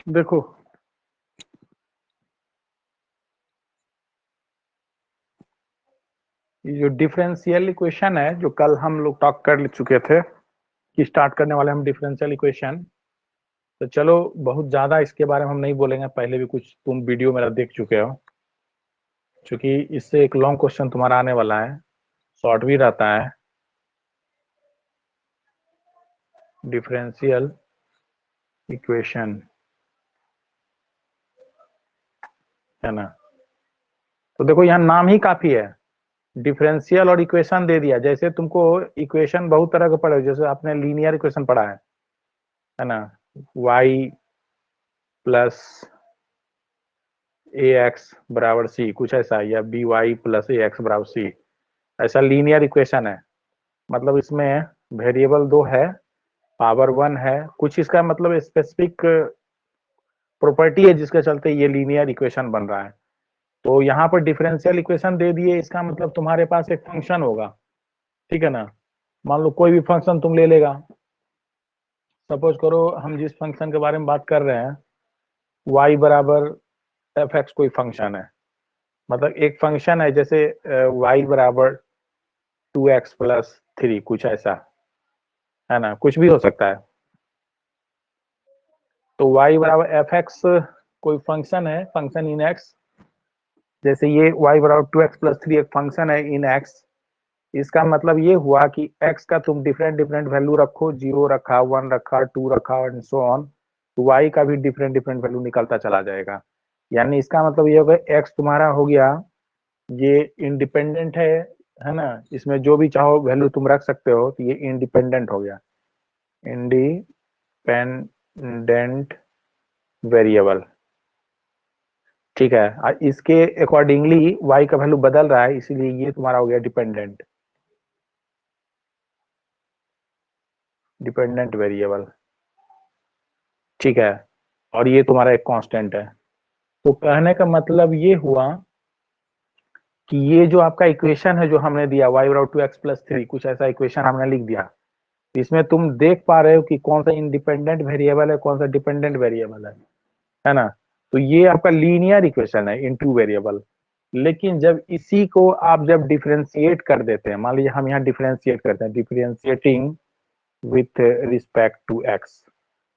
देखो ये जो डिफरेंशियल इक्वेशन है, जो कल हम लोग टॉक कर चुके थे कि स्टार्ट करने वाले हम डिफरेंशियल इक्वेशन। तो चलो बहुत ज्यादा इसके बारे में हम नहीं बोलेंगे, पहले भी कुछ तुम वीडियो मेरा देख चुके हो, क्योंकि इससे एक लॉन्ग क्वेश्चन तुम्हारा आने वाला है, शॉर्ट भी रहता है। डिफरेंशियल इक्वेशन है ना, तो देखो यहाँ नाम ही काफी है, डिफरेंशियल और इक्वेशन दे दिया। जैसे तुमको इक्वेशन बहुत तरह का पढ़ा है, जैसे आपने लीनियर इक्वेशन पढ़ा है ना, y प्लस ए एक्स बराबर सी, कुछ ऐसा, या बी वाई प्लस ए एक्स बराबर सी, ऐसा लीनियर इक्वेशन है। मतलब इसमें वेरिएबल दो है, पावर वन है, कुछ इसका मतलब स्पेसिफिक प्रॉपर्टी है जिसके चलते ये लीनियर इक्वेशन बन रहा है। तो यहाँ पर डिफरेंशियल इक्वेशन दे दिए, इसका मतलब तुम्हारे पास एक फंक्शन होगा, ठीक है ना। मान लो कोई भी फंक्शन तुम ले लेगा, सपोज करो हम जिस फंक्शन के बारे में बात कर रहे हैं, y बराबर एफ एक्स कोई फंक्शन है, मतलब एक फंक्शन है, जैसे y बराबर 2x प्लस 3, कुछ ऐसा है ना, कुछ भी हो सकता है। तो y बराबर एफ एक्स कोई फंक्शन है, फंक्शन इन x, जैसे ये y बराबर 2x प्लस 3 एक फंक्शन है इन x। इसका मतलब ये हुआ कि x का तुम डिफरेंट डिफरेंट वैल्यू रखो, 0 रखा, 1 रखा, 2 रखा एंड सो ऑन, तो y का भी डिफरेंट डिफरेंट वैल्यू निकलता चला जाएगा। यानी इसका मतलब ये होगा x तुम्हारा हो गया, ये इंडिपेंडेंट है ना, इसमें जो भी चाहो वैल्यू तुम रख सकते हो, तो ये इंडिपेंडेंट हो गया, इंडिपेंडेंट वेरिएबल, ठीक है। और इसके अकॉर्डिंगली y का वैल्यू बदल रहा है, इसीलिए ये तुम्हारा हो गया डिपेंडेंट, डिपेंडेंट वेरिएबल, ठीक है। और ये तुम्हारा एक कांस्टेंट है। तो कहने का मतलब ये हुआ कि ये जो आपका इक्वेशन है जो हमने दिया, y बराबर 2x प्लस 3, कुछ ऐसा इक्वेशन हमने लिख दिया, इसमें तुम देख पा रहे हो कि कौन सा इंडिपेंडेंट वेरिएबल है, कौन सा डिपेंडेंट वेरिएबल है ना। तो ये आपका लीनियर इक्वेशन है इन टू वेरिएबल। लेकिन जब इसी को आप जब डिफरेंशिएट कर देते हैं, मान लीजिए हम यहाँ डिफरेंशिएट करते हैं, differentiating with respect to x,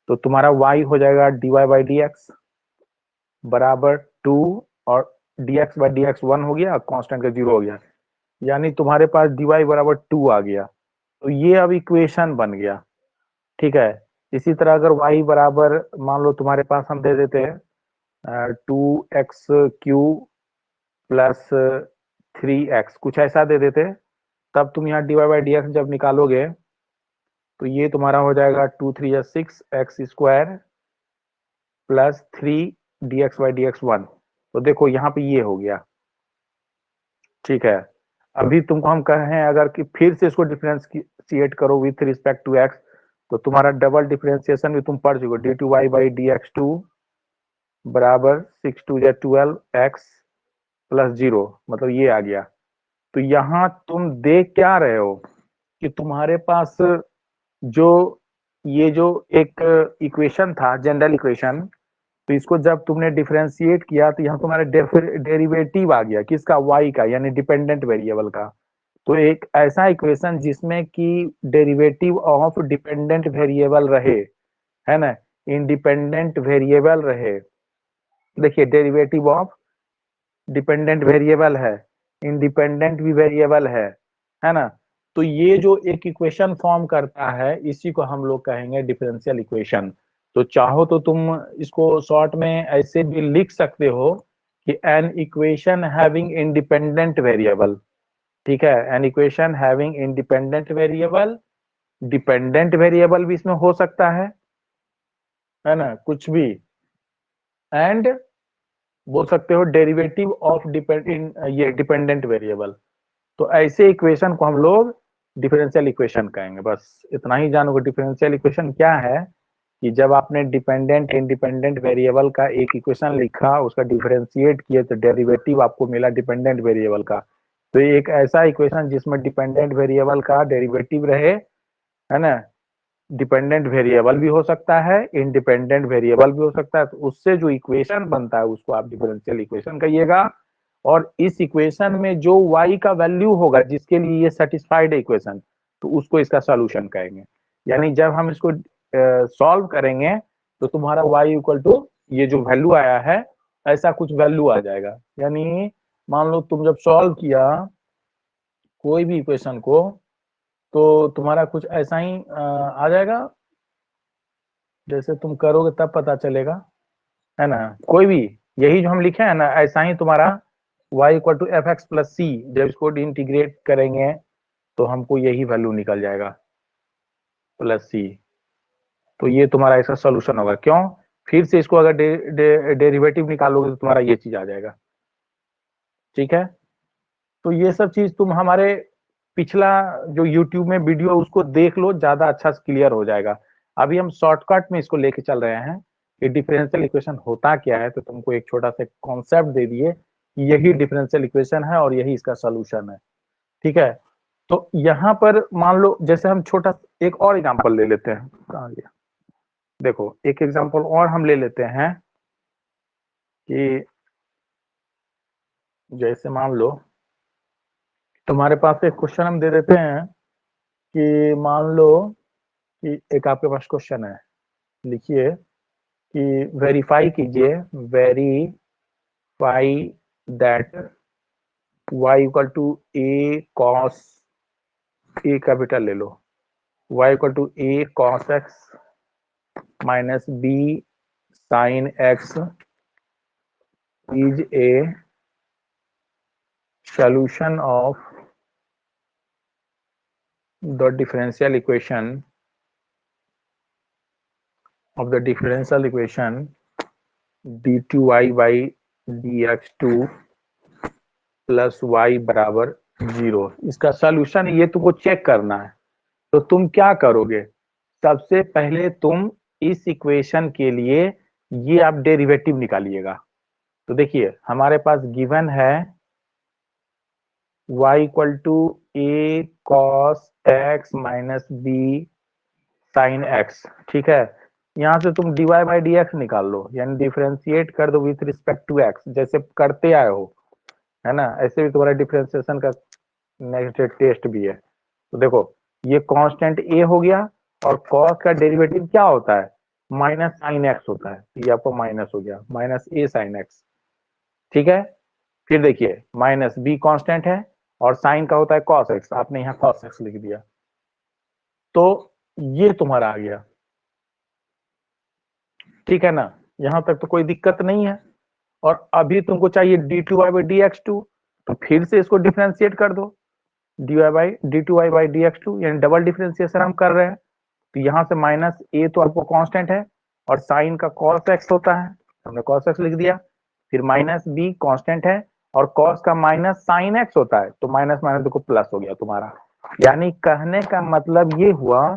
तो तुम्हारा y हो जाएगा dy बाई डी एक्स बराबर 2, और dx बाई डी एक्स 1 हो गया, कांस्टेंट का 0 हो गया, यानी तुम्हारे पास dy बराबर 2 आ गया। तो ये अब इक्वेशन बन गया, ठीक है। इसी तरह अगर y बराबर मान लो तुम्हारे पास हम दे देते हैं 2x क्यू प्लस 3x, कुछ ऐसा दे देते, तब तुम यहाँ dy बाई डी एक्स जब निकालोगे तो ये तुम्हारा हो जाएगा 2 3 या 6 x square plus 3 dx by d x 1। तो देखो यहाँ पे ये हो गया, ठीक है। अभी तुमको हम कह रहे हैं अगर कि फिर से इसको डिफरेंशिएट करो विथ रिस्पेक्ट टू एक्स, तो तुम्हारा डबल डिफरेंशिएशन भी तुम पढ़ चुके, d two y by d x two बराबर 6 2 या 12 एक्स प्लस 0, मतलब ये आ गया। तो यहाँ तुम देख क्या रहे हो कि तुम्हारे पास जो ये जो एक इक्वेशन था, जनरल इक्वेशन, तो इसको जब तुमने डिफरेंशिएट किया तो यहाँ तुम्हारा डेरिवेटिव आ गया, किसका, y का, यानी डिपेंडेंट वेरिएबल का। तो एक ऐसा इक्वेशन जिसमें कि डेरिवेटिव ऑफ डिपेंडेंट वेरिएबल रहे, है ना, इंडिपेंडेंट वेरिएबल रहे। देखिए डेरिवेटिव ऑफ डिपेंडेंट वेरिएबल है, इंडिपेंडेंट भी वेरिएबल है ना। तो ये जो एक इक्वेशन फॉर्म करता है, इसी को हम लोग कहेंगे डिफरेंशियल इक्वेशन। तो चाहो तो तुम इसको शॉर्ट में ऐसे भी लिख सकते हो कि an equation having independent variable, ठीक है, an equation having independent variable, dependent variable भी इसमें हो सकता है ना, कुछ भी, एंड बोल सकते हो डेरिवेटिव ऑफ ये डिपेंडेंट वेरिएबल। तो ऐसे इक्वेशन को हम लोग डिफरेंशियल इक्वेशन कहेंगे। बस इतना ही जानोगे डिफरेंशियल इक्वेशन क्या है, कि जब आपने डिपेंडेंट इंडिपेंडेंट वेरिएबल का एक इक्वेशन लिखा, उसका डिफरेंशिएट किए, तो डेरिवेटिव आपको मिला डिपेंडेंट वेरिएबल का। तो ये एक ऐसा इक्वेशन जिसमें डिपेंडेंट वेरिएबल का डेरिवेटिव रहे, है ना, डिपेंडेंट वेरिएबल भी हो सकता है, इंडिपेंडेंट वेरिएबल भी हो सकता है। तो उससे जो इक्वेशन बनता है उसको आप डिफरेंशियल इक्वेशन कहिएगा। और इस इक्वेशन में जो y का वैल्यू होगा जिसके लिए ये सेटिस्फाइड है इक्वेशन, तो उसको इसका सॉल्यूशन कहेंगे। यानी जब हम इसको सॉल्व करेंगे तो तुम्हारा y इक्वल टू ये जो वैल्यू आया है ऐसा कुछ वैल्यू आ जाएगा। यानी मान लो तुम जब सॉल्व किया कोई भी इक्वेशन को तो तुम्हारा कुछ ऐसा ही आ जाएगा, जैसे तुम करोगे तब पता चलेगा, है ना। कोई भी यही जो हम लिखे हैं ना ऐसा ही तुम्हारा y equal to f x plus c, जब इसको इंटीग्रेट करेंगे तो हमको यही वैल्यू निकल जाएगा प्लस सी। तो ये तुम्हारा ऐसा सोल्यूशन होगा। क्यों? फिर से इसको अगर डेरिवेटिव निकालोगे तो तुम्हारा ये चीज आ जाएगा। ठीक है, तो ये सब चीज तुम हमारे पिछला जो YouTube में वीडियो उसको देख लो, ज्यादा अच्छा से क्लियर हो जाएगा। अभी हम शॉर्टकट में इसको लेके चल रहे हैं कि डिफरेंशियल इक्वेशन होता क्या है। तो तुमको एक छोटा सा कॉन्सेप्ट दे दिए कि यही डिफरेंशियल इक्वेशन है और यही इसका सोल्यूशन है। ठीक है, तो यहाँ पर मान लो जैसे हम छोटा एक और एग्जांपल ले लेते हैं। कहाँ गया? देखो एक एग्जांपल और हम ले लेते हैं कि जैसे मान लो तुम्हारे पास एक क्वेश्चन हम दे देते हैं कि मान लो कि एक आपके पास क्वेश्चन है, लिखिए कि वेरीफाई कीजिए, verify that y equal to a cos, a capital ले लो, y equal to a cos x minus b sin x is a solution of the differential equation of the differential equation d2y by dx2 plus y बराबर 0। इसका solution ये तुमको check करना है। तो तुम क्या करोगे? सबसे पहले तुम इस इक्वेशन के लिए ये आप डेरिवेटिव निकालिएगा। तो देखिए हमारे पास गिवन है y equal to a cos x minus b sin x। ठीक है, यहां से तुम dy बाई डी एक्स निकाल लो, यानी डिफरेंशिएट कर दो विथ रिस्पेक्ट टू x, जैसे करते आए हो, है ना। ऐसे भी तुम्हारा डिफरेंशिएशन का नेक्स्ट टेस्ट भी है। तो देखो ये कांस्टेंट a हो गया और cos का डेरिवेटिव क्या होता है? माइनस साइन एक्स होता है। ये आपको माइनस हो गया, माइनस a साइन एक्स। ठीक है, फिर देखिए माइनस b कांस्टेंट है और साइन का होता है cos x, आपने यहाँ cos x लिख दिया। तो ये तुम्हारा आ गया। ठीक है ना, यहां तक तो कोई दिक्कत नहीं है। और अभी तुमको चाहिए d2y by d x to, तो फिर से इसको डिफ्रेंशिएट कर दो, d2y by d x two, यानी डबल डिफ्रेंशिएशन हम कर रहे हैं। तो यहाँ से माइनस a तो आपको कांस्टेंट है और साइन का cos x होता है, हमने cos x लिख दिया। फिर माइनस b कांस्टेंट है और cos का माइनस साइन x होता है, तो माइनस माइनस देखो प्लस हो गया तुम्हारा। यानी कहने का मतलब ये हुआ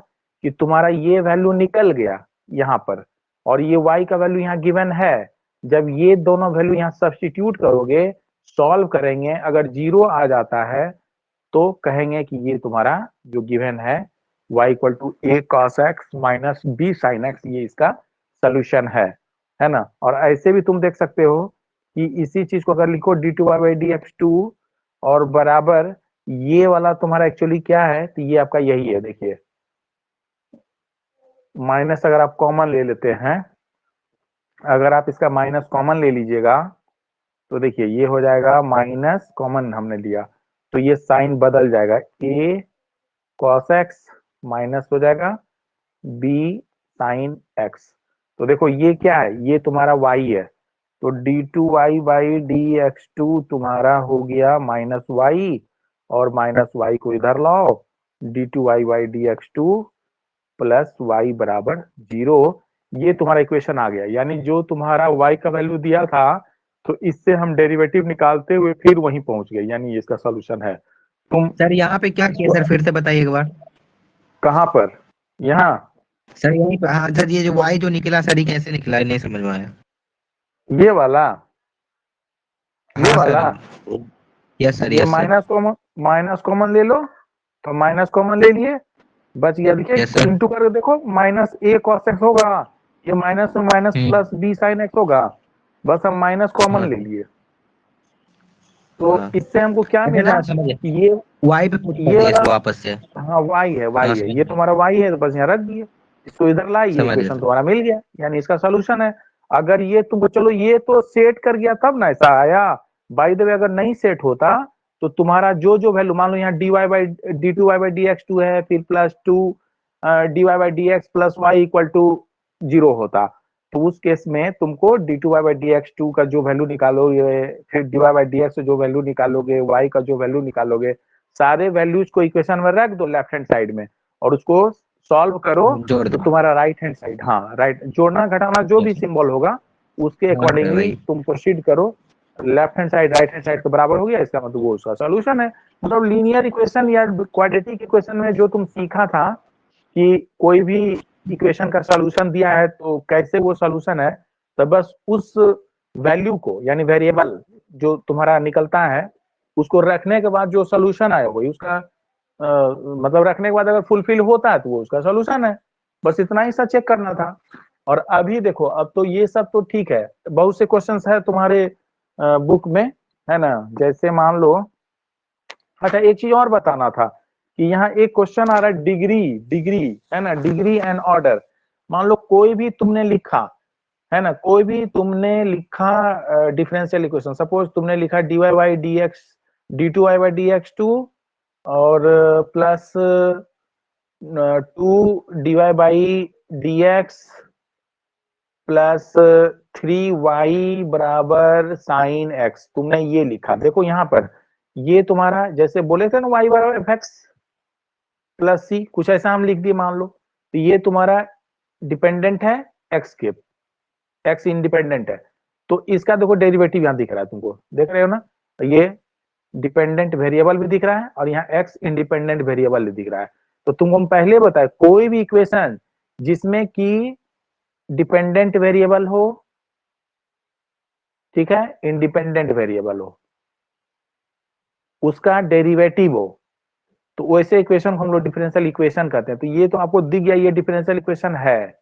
कि तुम्हारा ये वैल्यू निकल गया यहाँ पर, और ये y का वैल्यू यहाँ गिवन है। जब ये दोनों वैल्यू यहाँ सब्स्टिट्यूट करोगे, सॉल्व करेंगे, अगर जीरो आ जाता है तो कहेंगे कि ये तुम्हारा जो गिवन है y equal to a cos x minus b sin x, ये इसका सोल्यूशन है ना। और ऐसे भी तुम देख सकते हो कि इसी चीज को अगर लिखो d2y by d x two और बराबर ये वाला तुम्हारा एक्चुअली क्या है, तो ये आपका यही है। देखिए माइनस अगर आप कॉमन ले लेते हैं, अगर आप इसका माइनस कॉमन ले लीजिएगा तो देखिए ये हो जाएगा, माइनस कॉमन हमने लिया तो ये साइन बदल जाएगा, a cos x माइनस हो जाएगा b sin x। तो देखो ये क्या है, ये तुम्हारा y है, तो d2y by d x to तुम्हारा हो गया माइनस y, और माइनस y को इधर लाओ, d2y by d x two plus y बराबर 0। ये तुम्हारा इक्वेशन आ गया। यानी जो तुम्हारा y का वैल्यू दिया था, तो इससे हम डेरिवेटिव निकालते हुए फिर वहीं पहुंच गए, यानी इसका सॉल्यूशन है। तुम सर यहाँ पे क्या किया सर, फिर से बताइए एक बार। कहाँ पर? यहाँ सर यहीं पे, हाँ सर, ये जो वाई जो निकला सर, ये कैसे निकला, ये नहीं समझ में आया। ये वाला, ये हाँ वाला सर, यस सर, ये यस सर। माइनस कॉमन ले लो, तो माइनस कॉमन ले लिए, बच गया। देखिए यस सर। इंटू करके देखो, माइनस ए कॉस एक्स होगा, ये माइनस में minus plus b sine x होगा, बस हम माइनस कॉमन हाँ ले लिए। तो हाँ। इससे हमको क्या अच्छा मिला सर समझ गया, कि ये वाई पे पुट कर ये दिया वाला, इसको वापस से। हाँ वाई है, हाँ वाई है, समझ ये गया, तुम्हारा वाई है, तो बस यहाँ रख दिए, इसको इधर लाइए, समझ गया इक्वेशन सर। तुम्हारा मिल गया, यानी इसका सोल्यूशन है। अगर ये तुमको, चलो ये तो सेट कर गया तब ना ऐसा आया, बाय द वे अगर नहीं सेट होता तो तुम्हारा जो जो वैल्यू, मान लो यहाँ d y by d two y by d x two है, फिर plus two d y by d x plus y equal to zero होता, तो उस केस में तुमको d two y by d x two का जो वैल्यू निकालोगे, फिर d y by d x जो वैल्यू निकालोगे, वाई का जो वैल्यू निकालोगे, सारे वैल्यूज को इक्वेशन में रख दो लेफ्ट हैंड साइड में, और उसको सॉल्व करो, जोड़ तो दो। तुम्हारा राइट हैंड साइड, हाँ राइट, जोड़ना घटाना जो भी यस सर। सिंबल होगा उसके हाँ सर अकॉर्डिंगली वही। तुम प्रोसीड करो, left hand side right hand side के बराबर हो गया, इसका मतलब वो उसका सोल्यूशन है। मतलब लीनियर इक्वेशन या क्वाड्रेटिक इक्वेशन में जो तुम सीखा था कि कोई भी इक्वेशन का सॉल्यूशन दिया है तो कैसे वो सॉल्यूशन है, तो बस उस वैल्यू को, यानी वेरिएबल जो तुम्हारा निकलता है उसको रखने के बाद जो सॉल्यूशन आया वही उसका मतलब रखने के बाद अगर फुलफिल होता है तो वो उसका सॉल्यूशन है। बस इतना ही सा चेक करना था। और अभी देखो, अब तो ये सब तो ठीक है, बहुत से क्वेश्चंस है तुम्हारे बुक में, है ना, जैसे मान लो, अच्छा एक चीज और बताना था कि यहाँ एक क्वेश्चन आ रहा है, डिग्री, डिग्री, है ना, डिग्री एंड ऑर्डर। मान लो कोई भी तुमने लिखा, है ना, कोई भी तुमने लिखा डिफरेंशियल इक्वेशन, सपोज तुमने लिखा d y by d x d two y by d x two और plus two d y by d x plus three y बराबर साइन एक्स, तुमने ये लिखा। देखो यहाँ पर ये तुम्हारा, जैसे बोले थे ना वाई बराबर एफ एक्स प्लस सी, कुछ ऐसा हम लिख दिए मान लो, तो ये तुम्हारा डिपेंडेंट है एक्स के, एक्स इंडिपेंडेंट है, तो इसका देखो डेरिवेटिव यहाँ दिख रहा है, तुमको देख रहे हो ना, तो ये डिपेंडेंट वेरिएबल भी दिख रहा है और यहाँ एक्स इंडिपेंडेंट वेरिएबल भी दिख रहा है। तो तुमको हम पहले बताए, कोई भी इक्वेशन जिसमें कि डिपेंडेंट वेरिएबल हो, ठीक है, इंडिपेंडेंट वेरिएबल हो, उसका डेरिवेटिव हो, तो वैसे इक्वेशन को हम लोग डिफरेंशियल इक्वेशन कहते हैं। तो ये तो आपको दिख गया, ये डिफरेंशियल इक्वेशन है।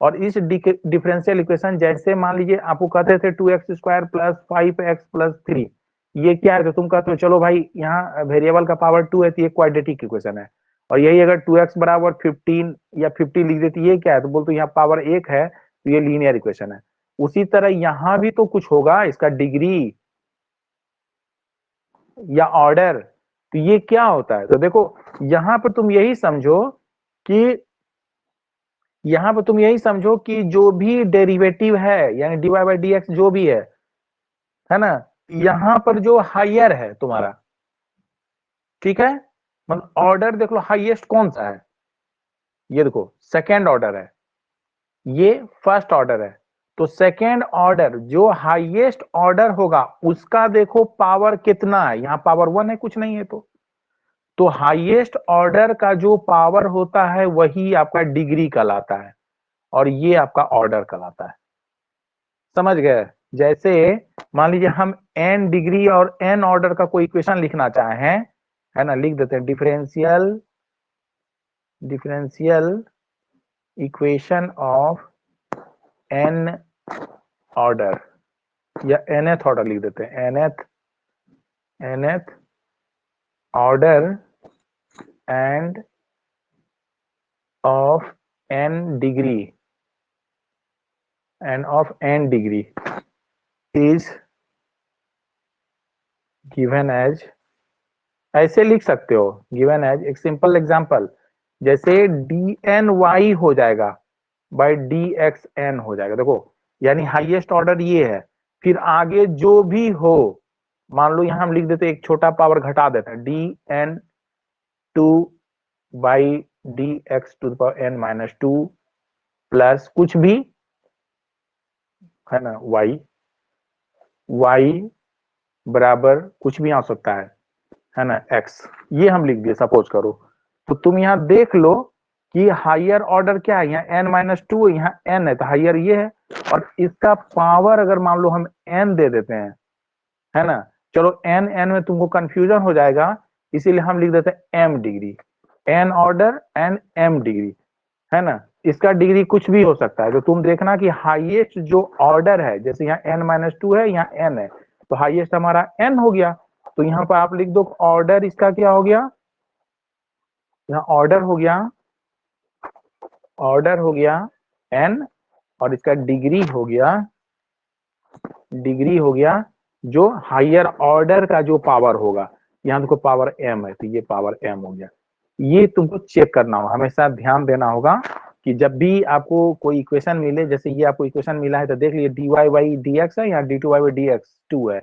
और इस डिफरेंशियल इक्वेशन, जैसे मान लीजिए आपको कहते थे two x square plus five x plus three, ये क्या है, तो तुम कहते हो चलो भाई यहाँ वेरिएबल का पावर टू है तो ये क्वाड्रेटिक इक्वेशन है, और यही अगर टू एक्स बराबर 15 या 50 लिख देती, ये क्या है, तो बोलते यहाँ पावर एक है तो ये लीनियर इक्वेशन है। उसी तरह यहाँ भी तो कुछ होगा, इसका डिग्री या ऑर्डर, तो ये क्या होता है, तो देखो यहाँ पर तुम यही समझो कि, यहाँ पर तुम यही समझो कि जो भी डेरिवेटिव है, यानी d y by d x जो भी है ना, यहाँ पर जो हायर है तुम्हारा, ठीक है, मतलब ऑर्डर देख लो हाईएस्ट कौन सा है, ये देखो सेकेंड ऑर्डर है, ये फर्स्ट ऑर्डर है, तो सेकेंड ऑर्डर जो हाईएस्ट ऑर्डर होगा उसका देखो पावर कितना है, यहाँ पावर वन है, कुछ नहीं है, तो हाईएस्ट ऑर्डर का जो पावर होता है वही आपका डिग्री कहलाता है, और ये आपका ऑर्डर कहलाता है। समझ गए? जैसे मान लीजिए हम n डिग्री और n ऑर्डर का कोई इक्वेशन लिखना चाहें, है ना, लिख देते हैं differential differential equation of n order, या nth ऑर्डर लिख देते हैं, nth order end of n degree and of n degree is given as, ऐसे लिख सकते हो, given as एक सिंपल एग्जांपल, जैसे dny हो जाएगा बाय dxn हो जाएगा, देखो यानी हाईएस्ट ऑर्डर ये है, फिर आगे जो भी हो, मान लो यहां हम लिख देते एक छोटा पावर घटा देते हैं dn two by dx to the power n minus two plus कुछ भी, है ना, y बराबर कुछ भी आ सकता है ना, x, ये हम लिख दिए सपोज करो। तो तुम यहाँ देख लो कि हायर ऑर्डर क्या है, यहाँ n माइनस टू, यहाँ n है, तो हायर ये है, और इसका पावर अगर मान लो हम n दे देते हैं, है ना, चलो n में तुमको कंफ्यूजन हो जाएगा, इसीलिए हम लिख देते हैं m degree, n order and m degree, है ना। इसका डिग्री कुछ भी हो सकता है, तो तुम देखना कि हाईएस्ट जो ऑर्डर है, जैसे यहाँ n-2 है, यहाँ n है, तो हाईएस्ट हमारा n हो गया। तो यहाँ पर आप लिख दो ऑर्डर इसका क्या हो गया, यहाँ ऑर्डर हो गया, ऑर्डर हो गया n, और इसका डिग्री हो गया, डिग्री हो गया जो हायर ऑर्डर का जो पावर होगा, यहाँ देखो पावर m है, तो ये पावर m हो गया। ये तुमको चेक करना होगा, हमेशा ध्यान देना होगा कि जब भी आपको कोई इक्वेशन मिले, जैसे ये आपको इक्वेशन मिला है तो देख लीजिए dy/dx है या d2y/dx2 है,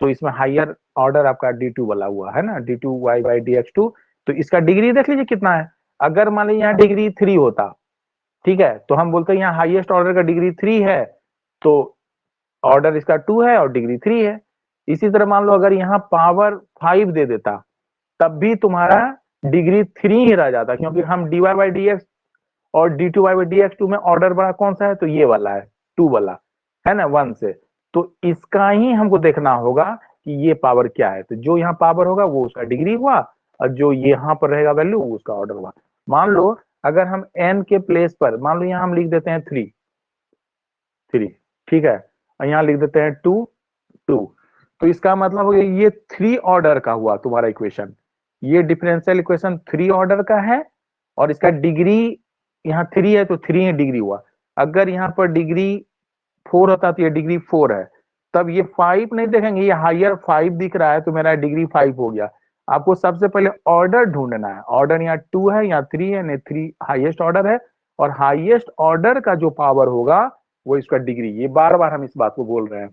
तो इसमें हायर ऑर्डर आपका d2 वाला हुआ है ना, d2y/dx2, तो इसका डिग्री देख लीजिए कितना है। अगर मान लीजिए यहाँ डिग्री 3 होता, ठीक है, तो हम बोलते हैं यहाँ हाईएस्ट ऑर्डर का डिग्री 3 है, तो ऑर्डर इसका 2 है और डिग्री 3 है। इसी तरह मान लो अगर यहाँ पावर 5 दे देता, तब भी तुम्हारा डिग्री 3 ही रह जाता, क्योंकि हम dy/dx और d2y/dx2 में ऑर्डर बड़ा कौन सा है, तो ये वाला है, 2 वाला, है ना, 1 से। तो इसका ही हमको देखना होगा कि ये पावर क्या है, तो जो यहाँ पावर होगा वो उसका डिग्री हुआ, और जो यहाँ पर रहेगा वैल्यू वो उसका ऑर्डर हुआ। मान लो अगर हम n के प्लेस पर, मान लो यहाँ हम लिख देते हैं 3, ठीक है, और यहाँ लिख देते हैं 2, तो इसका मतलब हो गया ये 3 ऑर्डर का हुआ तुम्हारा इक्वेशन। ये डिफरेंशियल इक्वेशन 3 ऑर्डर का है, और इसका डिग्री यहाँ 3 है तो 3 ही डिग्री हुआ। अगर यहाँ पर डिग्री 4 होता तो ये डिग्री 4 है, तब ये 5 नहीं देखेंगे, ये हायर 5 दिख रहा है तो मेरा डिग्री 5 हो गया। आपको सबसे पहले ऑर्डर ढूंढना है, ऑर्डर यहाँ 2 है या 3 है, नहीं 3 हाईएस्ट ऑर्डर है, और हाईएस्ट ऑर्डर का जो पावर होगा वो इसका डिग्री। ये बार बार हम इस बात को बोल रहे हैं,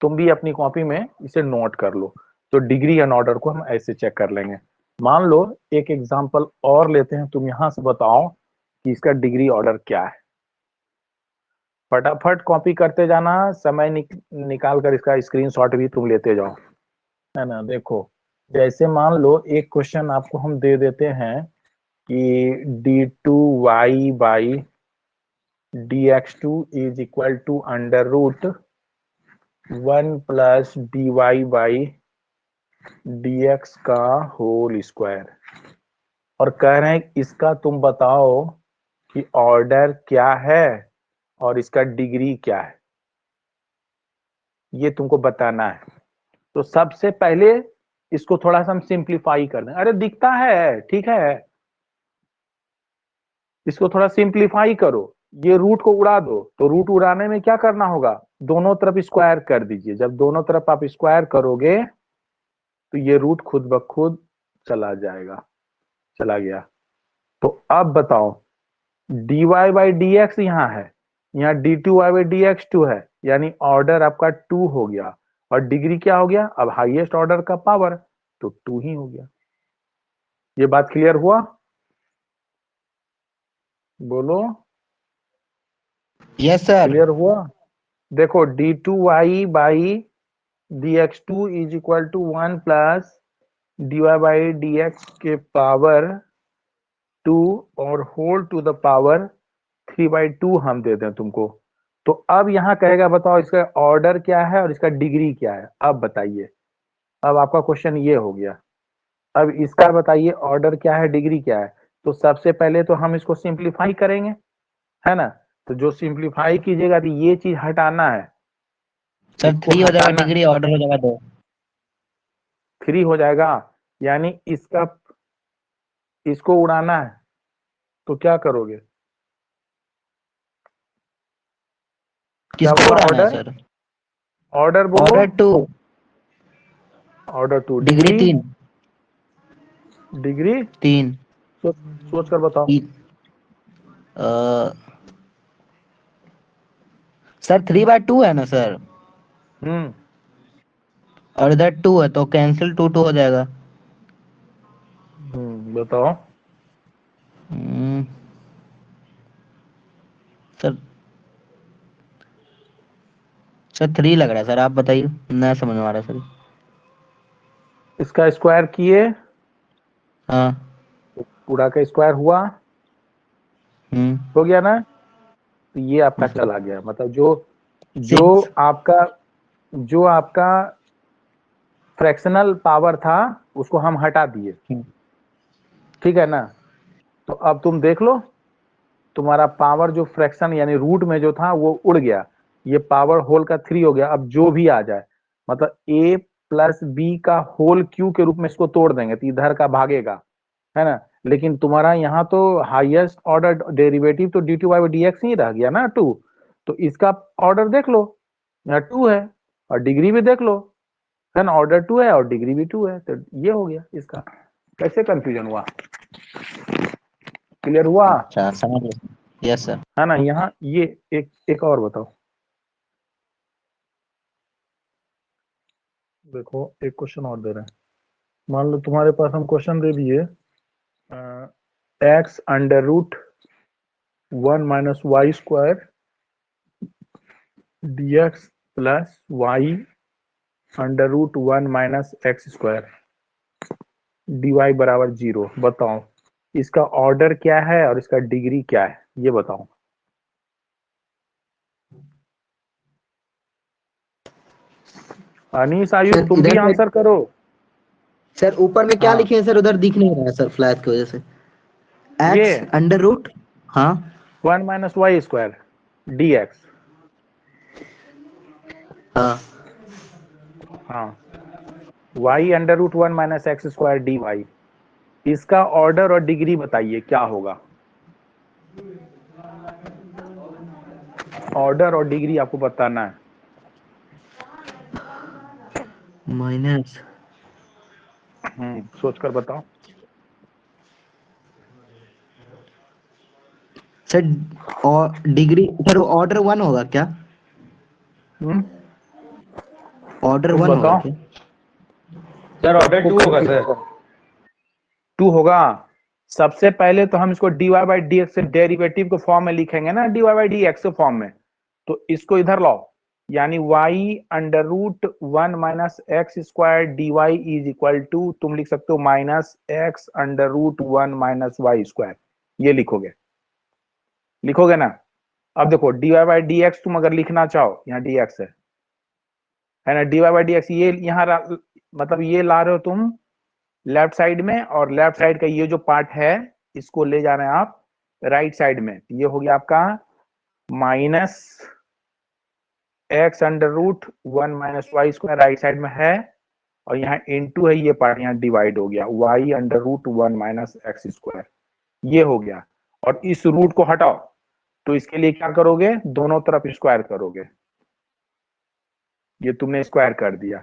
तुम भी अपनी कॉपी में इसे नोट कर लो। तो डिग्री एंड ऑर्डर को हम ऐसे चेक कर लेंगे। मान लो एक एग्जांपल और लेते हैं, तुम यहां से बताओ कि इसका डिग्री ऑर्डर क्या है। फटाफट कॉपी करते जाना, समय निकाल कर इसका स्क्रीनशॉट भी तुम लेते जाओ, है ना। देखो जैसे मान लो एक क्वेश्चन आपको हम दे देते हैं कि d2y/dx2 is equal to under root 1 प्लस dy/dx का होल स्क्वायर, और कह रहे हैं इसका तुम बताओ कि ऑर्डर क्या है और इसका डिग्री क्या है, ये तुमको बताना है। तो सबसे पहले इसको थोड़ा सा हम सिंप्लीफाई कर दें। अरे दिखता है, ठीक है, इसको थोड़ा सिंप्लीफाई करो, ये रूट को उड़ा दो। तो रूट उड़ाने में क्या करना होगा, दोनों तरफ स्क्वायर कर दीजिए। जब दोनों तरफ आप स्क्वायर करोगे तो ये रूट खुद ब खुद चला जाएगा, चला गया। तो अब बताओ dy/dx यहाँ है, यहाँ d2y/dx2 है, यानी ऑर्डर आपका 2 हो गया, और डिग्री क्या हो गया, अब हाईएस्ट ऑर्डर का पावर तो 2 ही हो गया। ये बात क्लियर हुआ, बोलो। Yes sir. क्लियर हुआ। देखो d2y/dx2 इज इक्वल टू 1 प्लस dy/dx के पावर 2 और होल टू द पावर 3/2 हम दे दें तुमको। तो अब यहाँ कहेगा बताओ इसका ऑर्डर क्या है और इसका डिग्री क्या है। अब बताइए, अब आपका क्वेश्चन ये हो गया, अब इसका बताइए ऑर्डर क्या है, डिग्री क्या है। तो सबसे पहले तो हम इसको सिंप्लीफाई करेंगे, है ना। तो जो सिंप्लीफाई कीजिएगा तो ये चीज हटाना है, सर इसको 3 हो जाएगा, हटाना, डिग्री ऑर्डर हो जाएगा 2। 3 हो जाएगा, यानी इसका, इसको उड़ाना है तो क्या करोगे, क्या किसको बोला, उड़ाना है ऑर्डर, सर? ऑर्डर बोलो, ऑर्डर 2, ऑर्डर 2, डिग्री 3। डिग्री 3। सोच कर बताओ। सर 3/2 है ना सर, हम्म, और इधर 2 है तो कैंसिल 2 हो जाएगा। बताओ। हम्म, सर सर 3 लग रहा है सर, आप बताइए, नहीं समझ में आ रहा है सर। इसका स्क्वायर किए, हाँ। उड़ा का स्क्वायर हुआ, हम्म। हो गया ना। तो ये आपका चला गया, मतलब जो जो 6। आपका जो आपका फ्रैक्शनल पावर था उसको हम हटा दिए, ठीक है ना। तो अब तुम देख लो, तुम्हारा पावर जो फ्रैक्शन यानी रूट में जो था वो उड़ गया, ये पावर होल का 3 हो गया। अब जो भी आ जाए, मतलब a प्लस बी का होल क्यू के रूप में इसको तोड़ देंगे तो इधर का भागेगा, है ना। लेकिन तुम्हारा यहाँ तो हाईएस्ट ऑर्डर डेरिवेटिव तो d t y d x ही रह गया ना 2। तो इसका ऑर्डर देख लो, यहाँ 2 है और डिग्री भी देख लो, है ना। ऑर्डर 2 है और डिग्री भी 2 है, तो ये हो गया इसका। कैसे कंफ्यूजन हुआ, क्लियर हुआ, अच्छा समझ गया। Yes sir. है ना। यहाँ ये एक और बताओ, देखो एक क्वेश्चन और दे रहे हैं। मान लो तुम्हारे पास हम क्वेश्चन दे दिए x under root 1 minus y square d x plus y under root 1 minus x square d y बराबर 0। बताओ इसका ऑर्डर क्या है और इसका डिग्री क्या है, ये बताओ। अनीस आयुब सर तुम भी इधर पे आंसर करो। सर ऊपर में क्या हाँ लिखे हैं सर, उधर दिख नहीं रहा है सर फ्लैट की वजह से। ये एक्स अंडर रूट। हाँ 1 minus y square d x. हाँ। हाँ y under root 1 minus x square d y, इसका ऑर्डर और डिग्री बताइए क्या होगा। ऑर्डर और डिग्री आपको बताना है। माइनस सोचकर बताओ। सर, और डिग्री सर ऑर्डर 1 होगा क्या? हम्म ऑर्डर तुम 1 होगा बताओ। क्या? सर ऑर्डर सबको 2 होगा कंफ्यूज सर। होगा। 2 होगा। सबसे पहले तो हम इसको d y by d x से डेरिवेटिव को फॉर्म में लिखेंगे ना, d y by d x के फॉर्म में। तो इसको इधर लाओ, यानी y under root 1 minus x square d y is equal to, तुम लिख सकते हो minus x under root 1 minus y square. ये लिखोगे, लिखोगे ना। अब देखो d y by d x तुम अगर लिखना चाहो, यहाँ डी एक्स है ना। D y by d x ये यहाँ मतलब ये ला रहे हो तुम लेफ्ट साइड में, और लेफ्ट साइड का ये जो पार्ट है इसको ले जा रहे हैं आप राइट साइड में। ये हो गया आपका minus x under root 1 minus y square right side में है, और यहाँ इनटू है, ये पार्ट यहाँ डिवाइड हो गया y under root 1 minus x square, ये हो गया। और इस रूट को हटाओ, तो इसके लिए क्या करोगे, दोनों तरफ स्क्वायर करोगे। ये तुमने स्क्वायर कर दिया,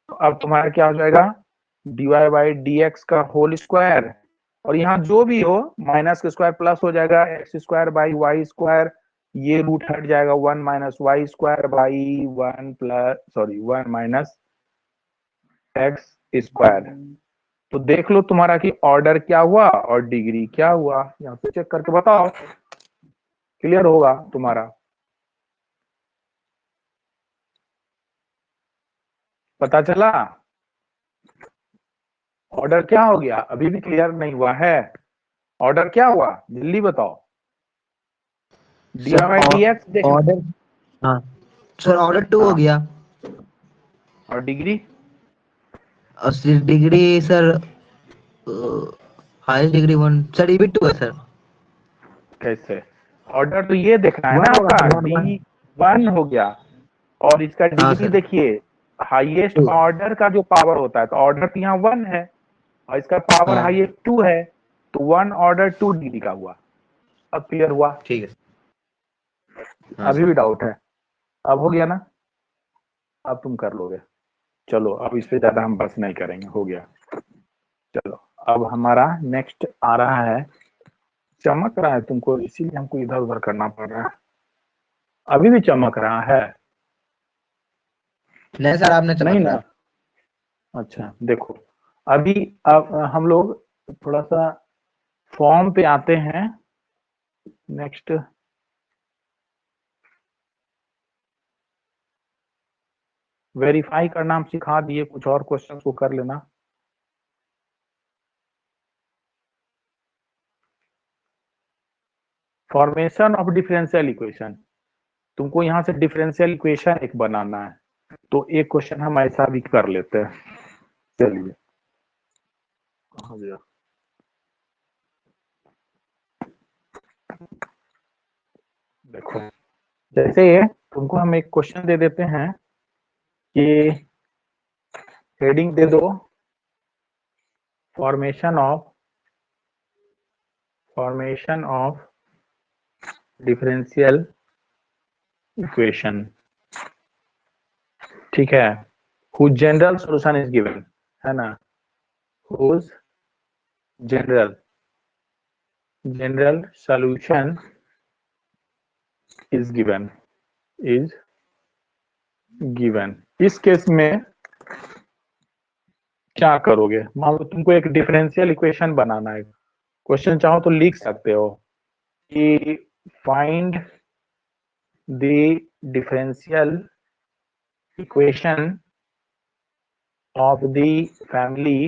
तो अब तुम्हारा क्या हो जाएगा, d y by d x का होल स्क्वायर, और यहाँ जो भी हो माइनस का स्क्वायर प्लस हो जाएगा x square by y square, ये रूट हट जाएगा 1 minus y square by 1 plus sorry 1 minus x square. तो देख लो तुम्हारा कि ऑर्डर क्या हुआ और डिग्री क्या हुआ, यहाँ पे चेक करके बताओ, क्लियर होगा तुम्हारा। पता चला ऑर्डर क्या हो गया, अभी भी क्लियर नहीं हुआ है। ऑर्डर क्या हुआ जल्दी बताओ। D sir y d x देखना, ऑर्डर, हाँ सर ऑर्डर 2 हो हाँ गया। और डिग्री, और degree sir highest degree 1 sir, ये भी 2 है सर। कैसे ऑर्डर तो ये देखना है 1 ना होगा आपका, सर, 1 1। डी 1 हो गया, और इसका हाँ डिग्री सर देखिए, हाईएस्ट 2। ऑर्डर का जो पावर होता है, तो ऑर्डर तो यहाँ 1 है और इसका पावर हाँ हाईएस्ट 2 है, तो 1 ऑर्डर 2 डिग्री का हुआ। अब क्लियर हुआ, ठीक है। हाँ अभी भी सर। डाउट है, अब हो गया ना, अब तुम कर लोगे। चलो अब इस पे ज्यादा हम बस नहीं करेंगे, हो गया। चलो अब हमारा नेक्स्ट आ रहा है, चमक रहा है तुमको इसीलिए हमको इधर उधर करना पड़ रहा है, अभी भी चमक रहा है नहीं सर, आपने नहीं चमक ना। रहा है। अच्छा देखो, अभी अब हम लोग थोड़ा सा फॉर्म पे आते हैं। नेक्स्ट वेरीफाई करना हम सिखा दिए, कुछ और क्वेश्चंस को कर लेना। फॉर्मेशन ऑफ डिफरेंशियल इक्वेशन, तुमको यहाँ से डिफरेंशियल इक्वेशन एक बनाना है, तो एक क्वेश्चन हम ऐसा भी कर लेते हैं। चलिए कहाँ गया, देखो, जैसे तुमको हम एक क्वेश्चन दे देते हैं कि हेडिंग दे दो, फॉर्मेशन ऑफ डिफरेंशियल इक्वेशन, ठीक है, whose general solution is given, है ना, whose general solution is given इस केस में क्या करोगे? मान लो तुमको एक डिफरेंशियल इक्वेशन बनाना है, क्वेश्चन चाहो तो लिख सकते हो कि find the differential equation of the family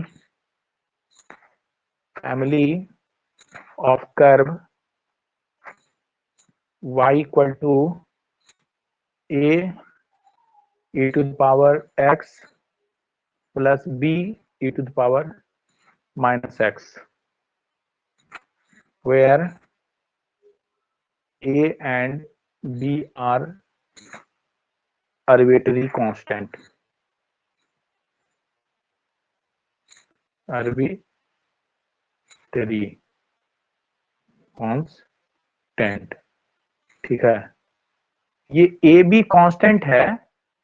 of curve y equal to a e to the power x plus b e to the power minus x, where a and b are arbitrary constant. ठीक है, ये A be constant है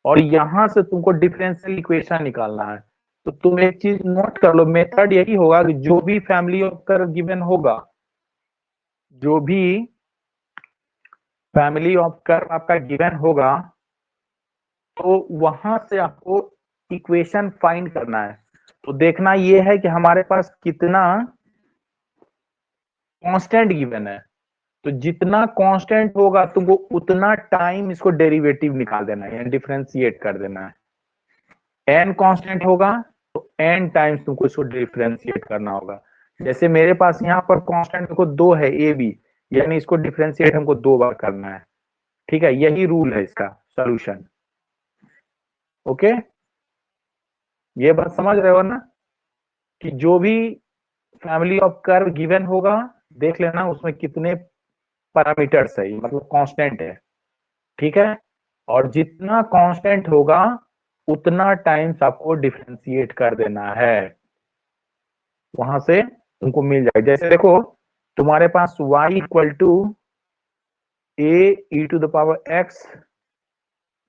और यहां से तुमको differential equation निकालना है। तो तुम एक चीज नोट कर लो, मेथड यही होगा कि जो भी फैमिली ऑफ कर्व गिवन होगा, जो भी फैमिली ऑफ कर्व आपका गिवन होगा, तो वहां से आपको इक्वेशन फाइंड करना है। तो देखना ये है कि हमारे पास कितना कांस्टेंट गिवन है, तो जितना कांस्टेंट होगा तुमको उतना टाइम इसको डेरिवेटिव निकाल देना है, यानी डिफरेंशिएट कर देना है। n कांस्टेंट होगा तो n टाइम्स तुमको इसको डिफरेंशिएट करना होगा। जैसे मेरे पास यहाँ पर कांस्टेंट को 2 है ए बी, यानी इसको डिफरेंशिएट हमको 2 बार करना है। ठीक है, यही रूल है इसका सॉल्यूशन। ओके, ये बात समझ रहे हो ना, कि जो भी फैमिली ऑफ कर्व गिवन होगा, देख लेना उसमें कितने पैरामीटर्स है, मतलब कांस्टेंट है। ठीक है, और जितना कांस्टेंट होगा उतना टाइम्स आपको डिफरेंशिएट कर देना है, वहां से तुमको मिल जाएगा। जैसे देखो, तुम्हारे पास y equal to a e to the power x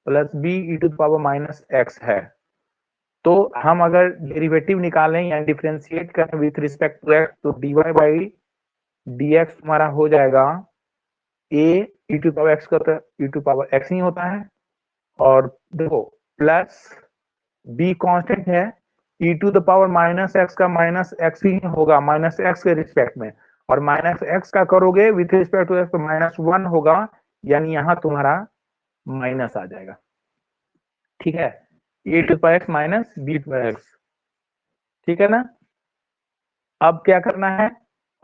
plus b e to the power minus x है, तो हम अगर डेरिवेटिव निकालें या डिफरेंशिएट करें विथ रिस्पेक्ट टू x, तो dy बाई dx तुम्हारा हो जाएगा a e to power x का, तो e टू पावर x ही होता है, और देखो प्लस b कांस्टेंट है, e to the power minus x का माइनस x ही होगा, माइनस x के रिस्पेक्ट में, और माइनस x का करोगे विथ रिस्पेक्ट टू x तो माइनस 1 होगा, यानी यहां तुम्हारा माइनस आ जाएगा। ठीक है, e to power x minus b to power x, ठीक है ना। अब क्या करना है,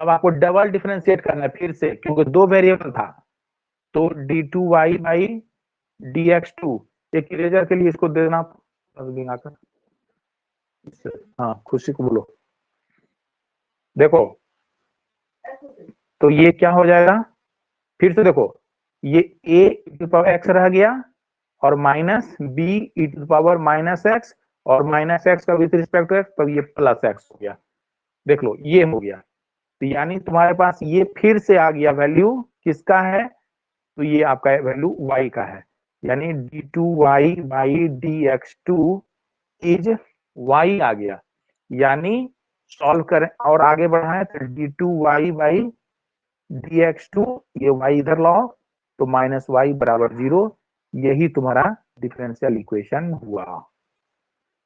अब आपको डबल डिफरेंशिएट करना है फिर से, क्योंकि 2 वेरिएबल था, तो d2y बाई dx2, एक इरेजर के लिए इसको देना आकर, हाँ खुशी को बोलो। देखो, तो ये क्या हो जाएगा, फिर से देखो, ये a e to power x रह गया और minus b e to power minus x, और माइनस x का विथ रिस्पेक्ट टू x, तो ये प्लस x हो गया। देख लो, ये हो गया, तो यानी तुम्हारे पास ये फिर से आ गया वैल्यू किसका है, तो ये आपका वैल्यू y का है, यानी d2y by dx2 is y आ गया। यानी सॉल्व करें और आगे बढ़ाएं तो d2y बाई dx2, ये y इधर लाओ तो माइनस y बराबर 0, यही तुम्हारा डिफरेंशियल इक्वेशन हुआ।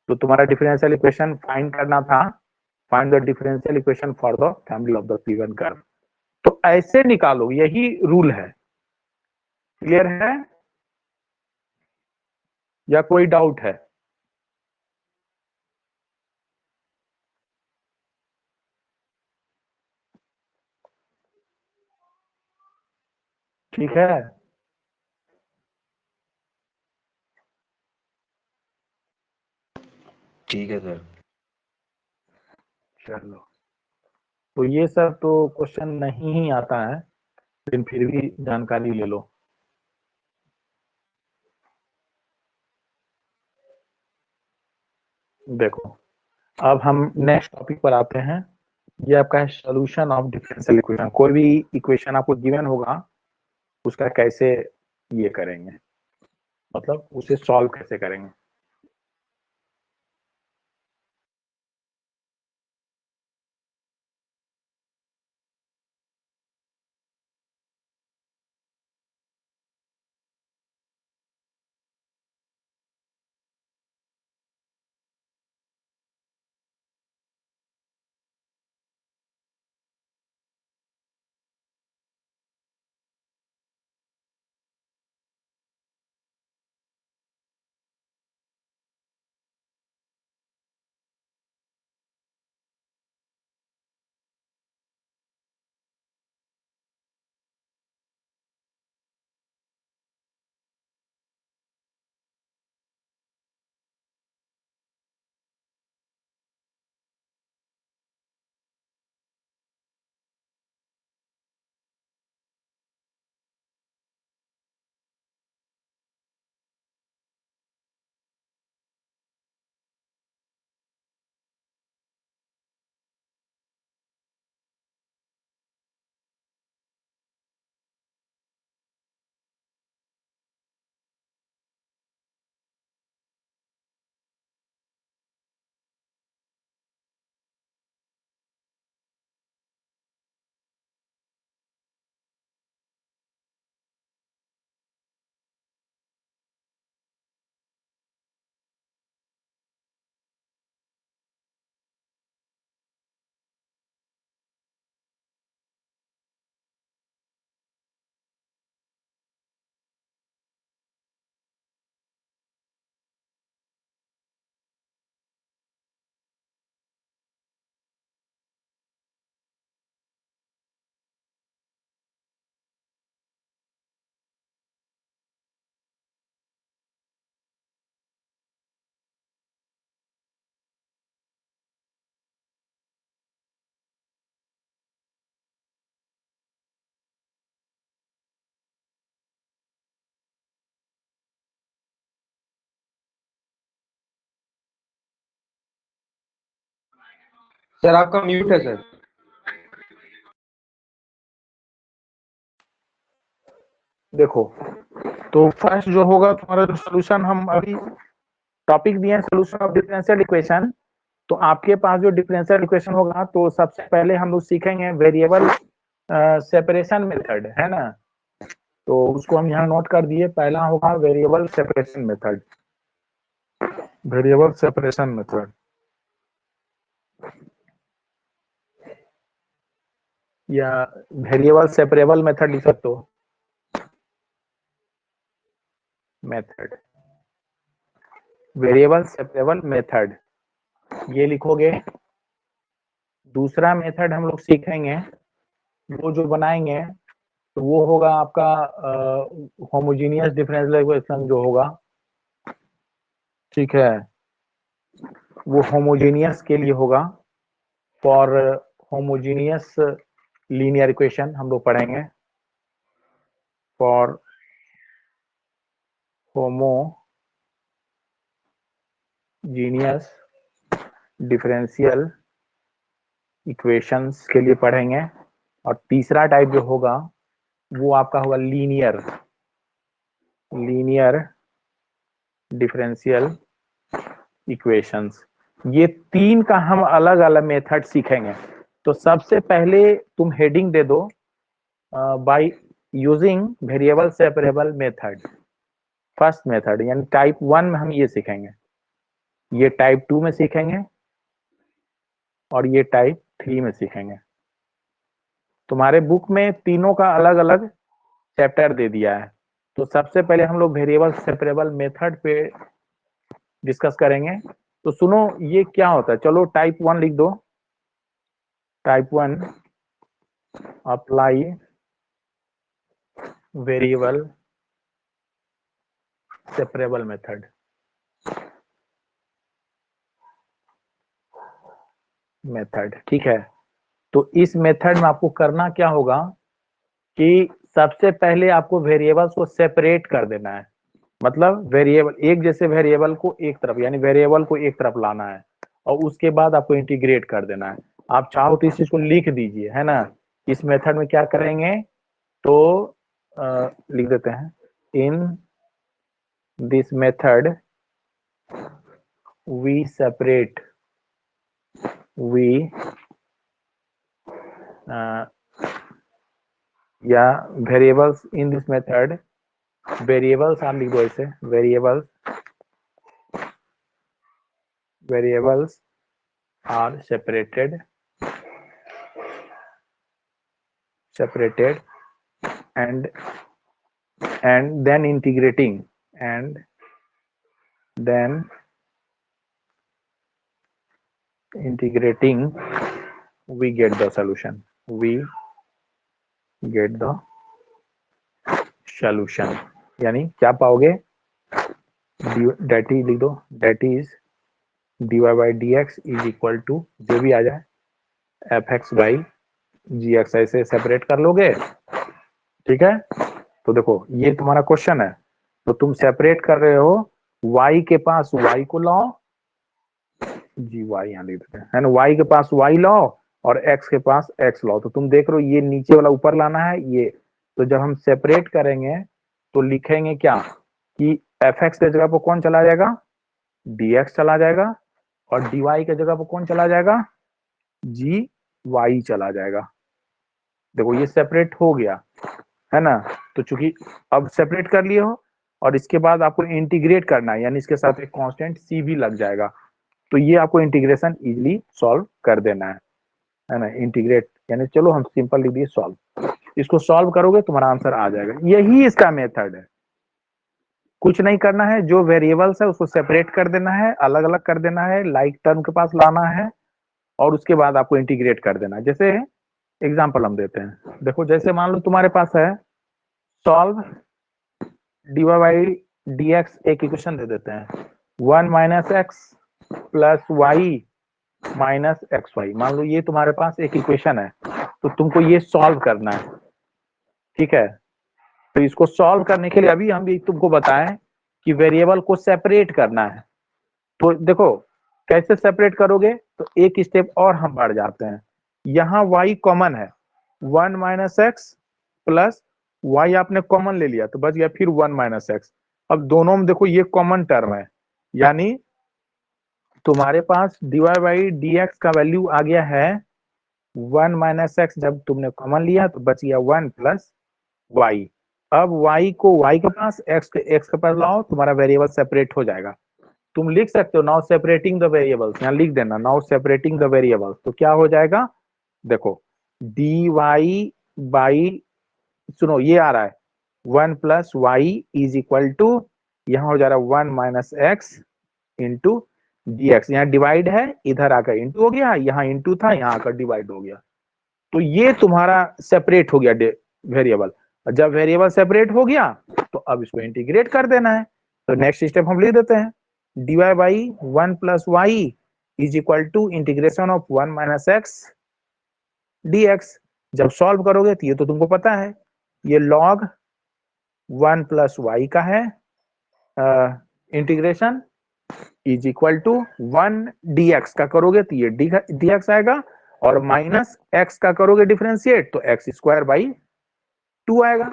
तो तुम्हारा डिफरेंशियल इक्वेशन फाइंड करना था, find the differential equation for the family of the given curve. तो ऐसे निकालो, यही रूल है। क्लियर है या कोई डाउट है? ठीक है, ठीक है सर। चलो, तो ये सब तो क्वेश्चन नहीं ही आता है, लेकिन फिर भी जानकारी ले लो। देखो, अब हम नेक्स्ट टॉपिक पर आते हैं। ये आपका है सॉल्यूशन ऑफ डिफरेंशियल इक्वेशन। कोई भी इक्वेशन आपको गिवन होगा, उसका कैसे ये करेंगे, मतलब उसे सॉल्व कैसे करेंगे। सर आपका म्यूट है सर। देखो, तो फर्स्ट जो होगा तुम्हारा जो सोल्यूशन, हम अभी टॉपिक दिए हैं सोल्यूशन ऑफ डिफरेंशियल इक्वेशन। तो आपके पास जो डिफरेंशियल इक्वेशन होगा, तो सबसे पहले हम लोग सीखेंगे वेरिएबल सेपरेशन मेथड, है ना। तो उसको हम यहाँ नोट कर दिए। पहला होगा variable separation method. Variable separation method या वेरिएबल सेपरेबल मेथड लिख सकते हो। मेथड, वेरिएबल सेपरेबल मेथड, ये लिखोगे। दूसरा मेथड हम लोग सीखेंगे, वो जो बनाएंगे, तो वो होगा आपका होमोजीनियस डिफरेंशियल इक्वेशन जो होगा, ठीक है। वो होमोजीनियस के लिए होगा। फॉर होमोजीनियस लीनियर इक्वेशन हम लोग पढ़ेंगे। फॉर होमोजीनियस डिफरेंशियल इक्वेशंस के लिए पढ़ेंगे। और तीसरा टाइप जो होगा, वो आपका होगा लीनियर डिफरेंशियल इक्वेशंस। ये तीन का हम अलग अलग मेथड सीखेंगे। तो सबसे पहले तुम हेडिंग दे दो, by using variable separable method. First method यानी टाइप 1 में हम ये सीखेंगे, ये टाइप 2 में सीखेंगे, और ये टाइप 3 में सीखेंगे। तुम्हारे बुक में तीनों का अलग अलग चैप्टर दे दिया है। तो सबसे पहले हम लोग वेरिएबल सेपरेबल मेथड पे डिस्कस करेंगे। तो सुनो, ये क्या होता है, चलो टाइप 1 लिख दो। Type 1, apply variable separable method. ठीक है। तो इस मेथड में आपको करना क्या होगा कि सबसे पहले आपको वेरिएबल्स को सेपरेट कर देना है। मतलब वेरिएबल, एक जैसे वेरिएबल को एक तरफ, यानी वेरिएबल को एक तरफ लाना है और उसके बाद आपको इंटीग्रेट कर देना है। आप चाहो तो इस चीज को लिख दीजिए, है ना। इस मेथड में क्या करेंगे तो लिख देते हैं, in this method we separate we या variables in this method, variables आप लिख दो ऐसे, variables are separated and then integrating and then integrating we get the solution, यानी क्या पाओगे, डेट लिख दो, that is dy by dx is equal to जो भी आ जाए fx by gx, ऐसे सेपरेट कर लोगे। ठीक है, तो देखो ये तुम्हारा क्वेश्चन है, तो तुम सेपरेट कर रहे हो, y के पास y को लाओ, जी वाई यहाँ लिख देते हैं, है ना, y के पास y लाओ और x के पास x लाओ। तो तुम देख रहे हो ये नीचे वाला ऊपर लाना है ये, तो जब हम सेपरेट करेंगे तो लिखेंगे क्या कि fx के जगह पर कौन चला जाएगा, dx चला जाएगा, और dy के जगह पर कौन चला जाएगा, gy चला जाएगा। देखो ये सेपरेट हो गया, है ना। तो चूंकि अब सेपरेट कर लिए हो और इसके बाद आपको इंटीग्रेट करना है, यानी इसके साथ एक कांस्टेंट c भी लग जाएगा, तो ये आपको इंटीग्रेशन इजीली सॉल्व कर देना है ना। इंटीग्रेट यानी चलो हम सिंपल लिख दिए सॉल्व, इसको सॉल्व करोगे तुम्हारा आंसर आ जाएगा। यही इसका मेथड है, कुछ नहीं करना है, जो वेरिएबल्स है उसको सेपरेट कर देना है, अलग अलग कर देना है, लाइक टर्म के पास लाना है और उसके बाद आपको इंटीग्रेट कर देना है। जैसे एग्जांपल हम देते हैं, देखो जैसे मान लो तुम्हारे पास है सॉल्व dy बाई dx, एक इक्वेशन दे देते हैं 1 minus x plus y minus x y, मान लो ये तुम्हारे पास एक इक्वेशन है, तो तुमको ये सॉल्व करना है। ठीक है, तो इसको सॉल्व करने के लिए अभी हम भी तुमको बताएं कि वेरिएबल को सेपरेट करना है। तो देखो कैसे सेपरेट करोगे, तो एक स्टेप और हम बढ़ जाते हैं, यहाँ y कॉमन है, 1 माइनस एक्स प्लस वाई आपने कॉमन ले लिया तो बच गया फिर 1 माइनस एक्स। अब दोनों में देखो ये कॉमन टर्म है, यानी तुम्हारे पास dy बाई dx का वैल्यू आ गया है 1 माइनस एक्स, जब तुमने कॉमन लिया तो बच गया 1 प्लस वाई। अब y को y के पास, x के पास लाओ, तुम्हारा वेरिएबल सेपरेट हो जाएगा। तुम लिख सकते हो नाउ सेपरेटिंग द वेरिएबल्स, यहाँ लिख देना नाउ सेपरेटिंग द वेरिएबल्स, तो क्या हो जाएगा, देखो dy बाई, सुनो ये आ रहा है 1 plus y is equal to, यहाँ हो जा रहा है 1 माइनस एक्स इंटू dx, यहाँ डिवाइड है इधर आकर इंटू हो गया, यहाँ इंटू था यहाँ आकर डिवाइड हो गया, तो ये तुम्हारा सेपरेट हो गया वेरिएबल। जब वेरिएबल सेपरेट हो गया तो अब इसको इंटीग्रेट कर देना है। तो नेक्स्ट स्टेप हम लिख देते हैं, dy by 1 plus y is equal to integration of 1 minus x dx। जब सॉल्व करोगे तो ये तो तुमको पता है, ये log 1 प्लस वाई का है, integration is equal to 1 dx का करोगे तो ये dx आएगा, और माइनस x का करोगे डिफरेंशिएट तो एक्स स्क्वायर बाई 2 आएगा,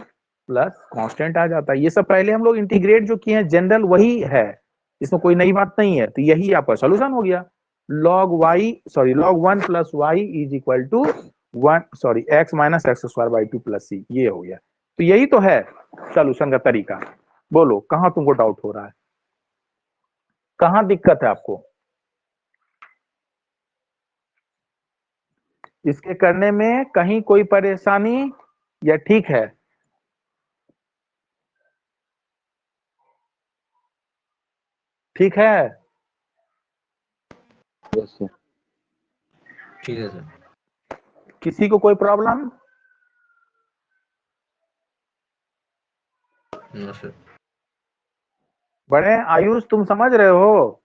प्लस कांस्टेंट आ जाता है। ये सब पहले हम लोग इंटीग्रेट जो किए हैं जनरल वही है, इसमें कोई नई बात नहीं है, तो यही आपका सोल्यूशन हो गया। log 1 plus y is equal to x minus x square by 2 plus c, ये हो गया। तो यही तो है सोल्यूशन का तरीका। बोलो कहां तुमको डाउट हो रहा है, कहां दिक्कत है आपको इसके करने में, कहीं कोई परेशानी या ठीक है। ठीक है, यस सर। ठीक है सर। किसी को कोई प्रॉब्लम, नो सर। बड़े आयुष तुम समझ रहे हो,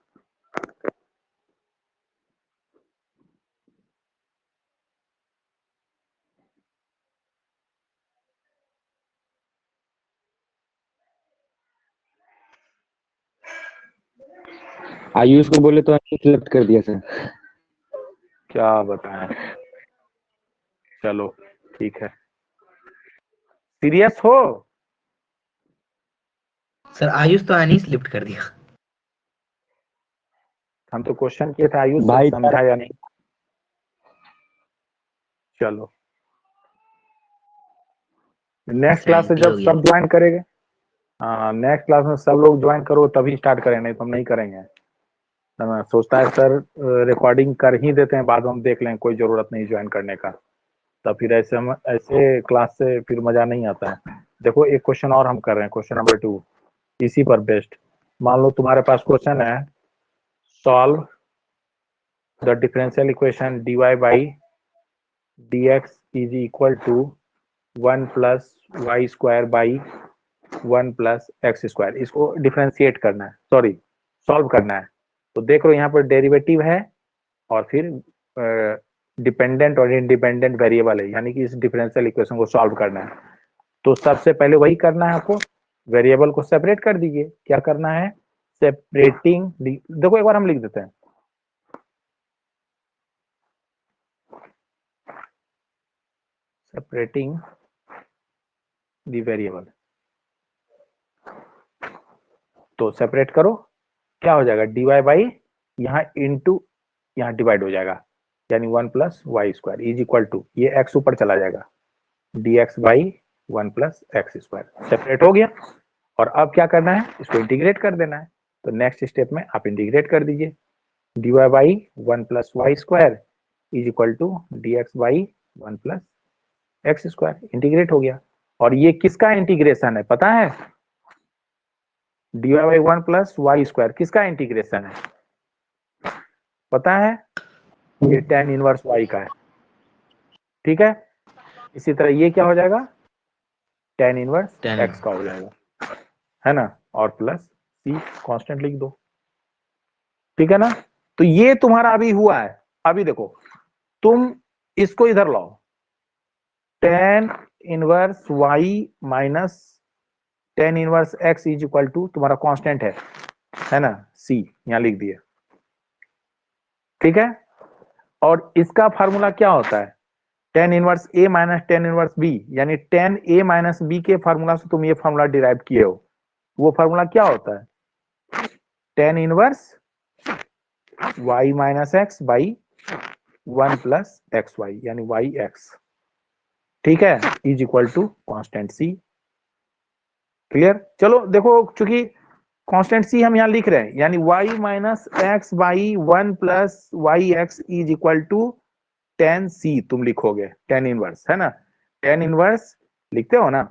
आयुष को बोले तो सिलेक्ट कर दिया सर। क्या बताएं। चलो ठीक है, सीरियस हो। सर आयुष तो अनीस लिफ्ट कर दिया। हम तो क्वेश्चन किए थे, आयुष भाई समझा या नहीं। चलो नेक्स्ट अच्छा क्लास से एंटी जब हो गया। सब ज्वाइन करेंगे, हाँ नेक्स्ट क्लास में सब लोग ज्वाइन करो तभी स्टार्ट करें, नहीं तो हम नहीं करेंगे। तो मैं सोचता है सर रिकॉर्डिंग कर ही देते हैं, बाद में हम देख लें, कोई जरूरत नहीं ज्वाइन करने का। तब फिर ऐसे हम ऐसे क्लास से फिर मजा नहीं आता है। देखो एक क्वेश्चन और हम कर रहे हैं, क्वेश्चन नंबर 2 इसी पर बेस्ड। मान लो तुम्हारे पास क्वेश्चन है, solve the differential equation dy by dx is equal to 1 plus y square by 1 plus x square. इसको डिफरेंशिएट करना है, सॉरी सॉल्व करना है। तो देख लो यहाँ पर डेरिवेटिव है और फिर डिपेंडेंट और इंडिपेंडेंट वेरिएबल है, यानी कि इस डिफरेंशियल इक्वेशन को सॉल्व करना है। तो सबसे पहले वही करना है आपको, वेरिएबल को सेपरेट कर दीजिए। क्या करना है, सेपरेटिंग, देखो एक बार हम लिख देते हैं, सेपरेटिंग द वेरिएबल। तो सेपरेट करो, क्या हो जाएगा, dy बाई यहाँ इंटू यहाँ डिवाइड हो जाएगा, यानी 1 plus y square is equal to, ये x ऊपर चला जाएगा, dx by 1 plus x square. Separate हो गया। और अब क्या करना है, इसको इंटीग्रेट कर देना है। तो नेक्स्ट स्टेप में आप इंटीग्रेट कर दीजिए, dy by 1 plus y square is equal to dx by 1 plus x square. Integrate हो गया। और ये किसका इंटीग्रेशन है पता है, dy by 1 plus y square किसका इंटीग्रेशन है पता है, ये tan इनवर्स y का है। ठीक है, इसी तरह ये क्या हो जाएगा, tan इनवर्स टेन। x का हो जाएगा, है ना। और प्लस c कांस्टेंट लिख दो, ठीक है ना। तो ये तुम्हारा अभी हुआ है। अभी देखो, तुम इसको इधर लाओ, tan inverse y minus tan inverse x is equal to तुम्हारा कांस्टेंट है ना, c यहां लिख दिए। ठीक है, और इसका फार्मूला क्या होता है, tan inverse a minus tan inverse b, यानी tan a माइनस b के फार्मूला से तुम ये फार्मूला डिराइव किए हो। वो फार्मूला क्या होता है, tan inverse y minus x by 1 plus x y, यानी वाई एक्स। ठीक है, is equal to constant c. Clear. चलो देखो, चूंकि कांस्टेंट सी हम यहाँ लिख रहे हैं, यानी y minus x by 1 plus y x is equal to tan c तुम लिखोगे, tan इनवर्स है ना, tan इनवर्स लिखते हो ना,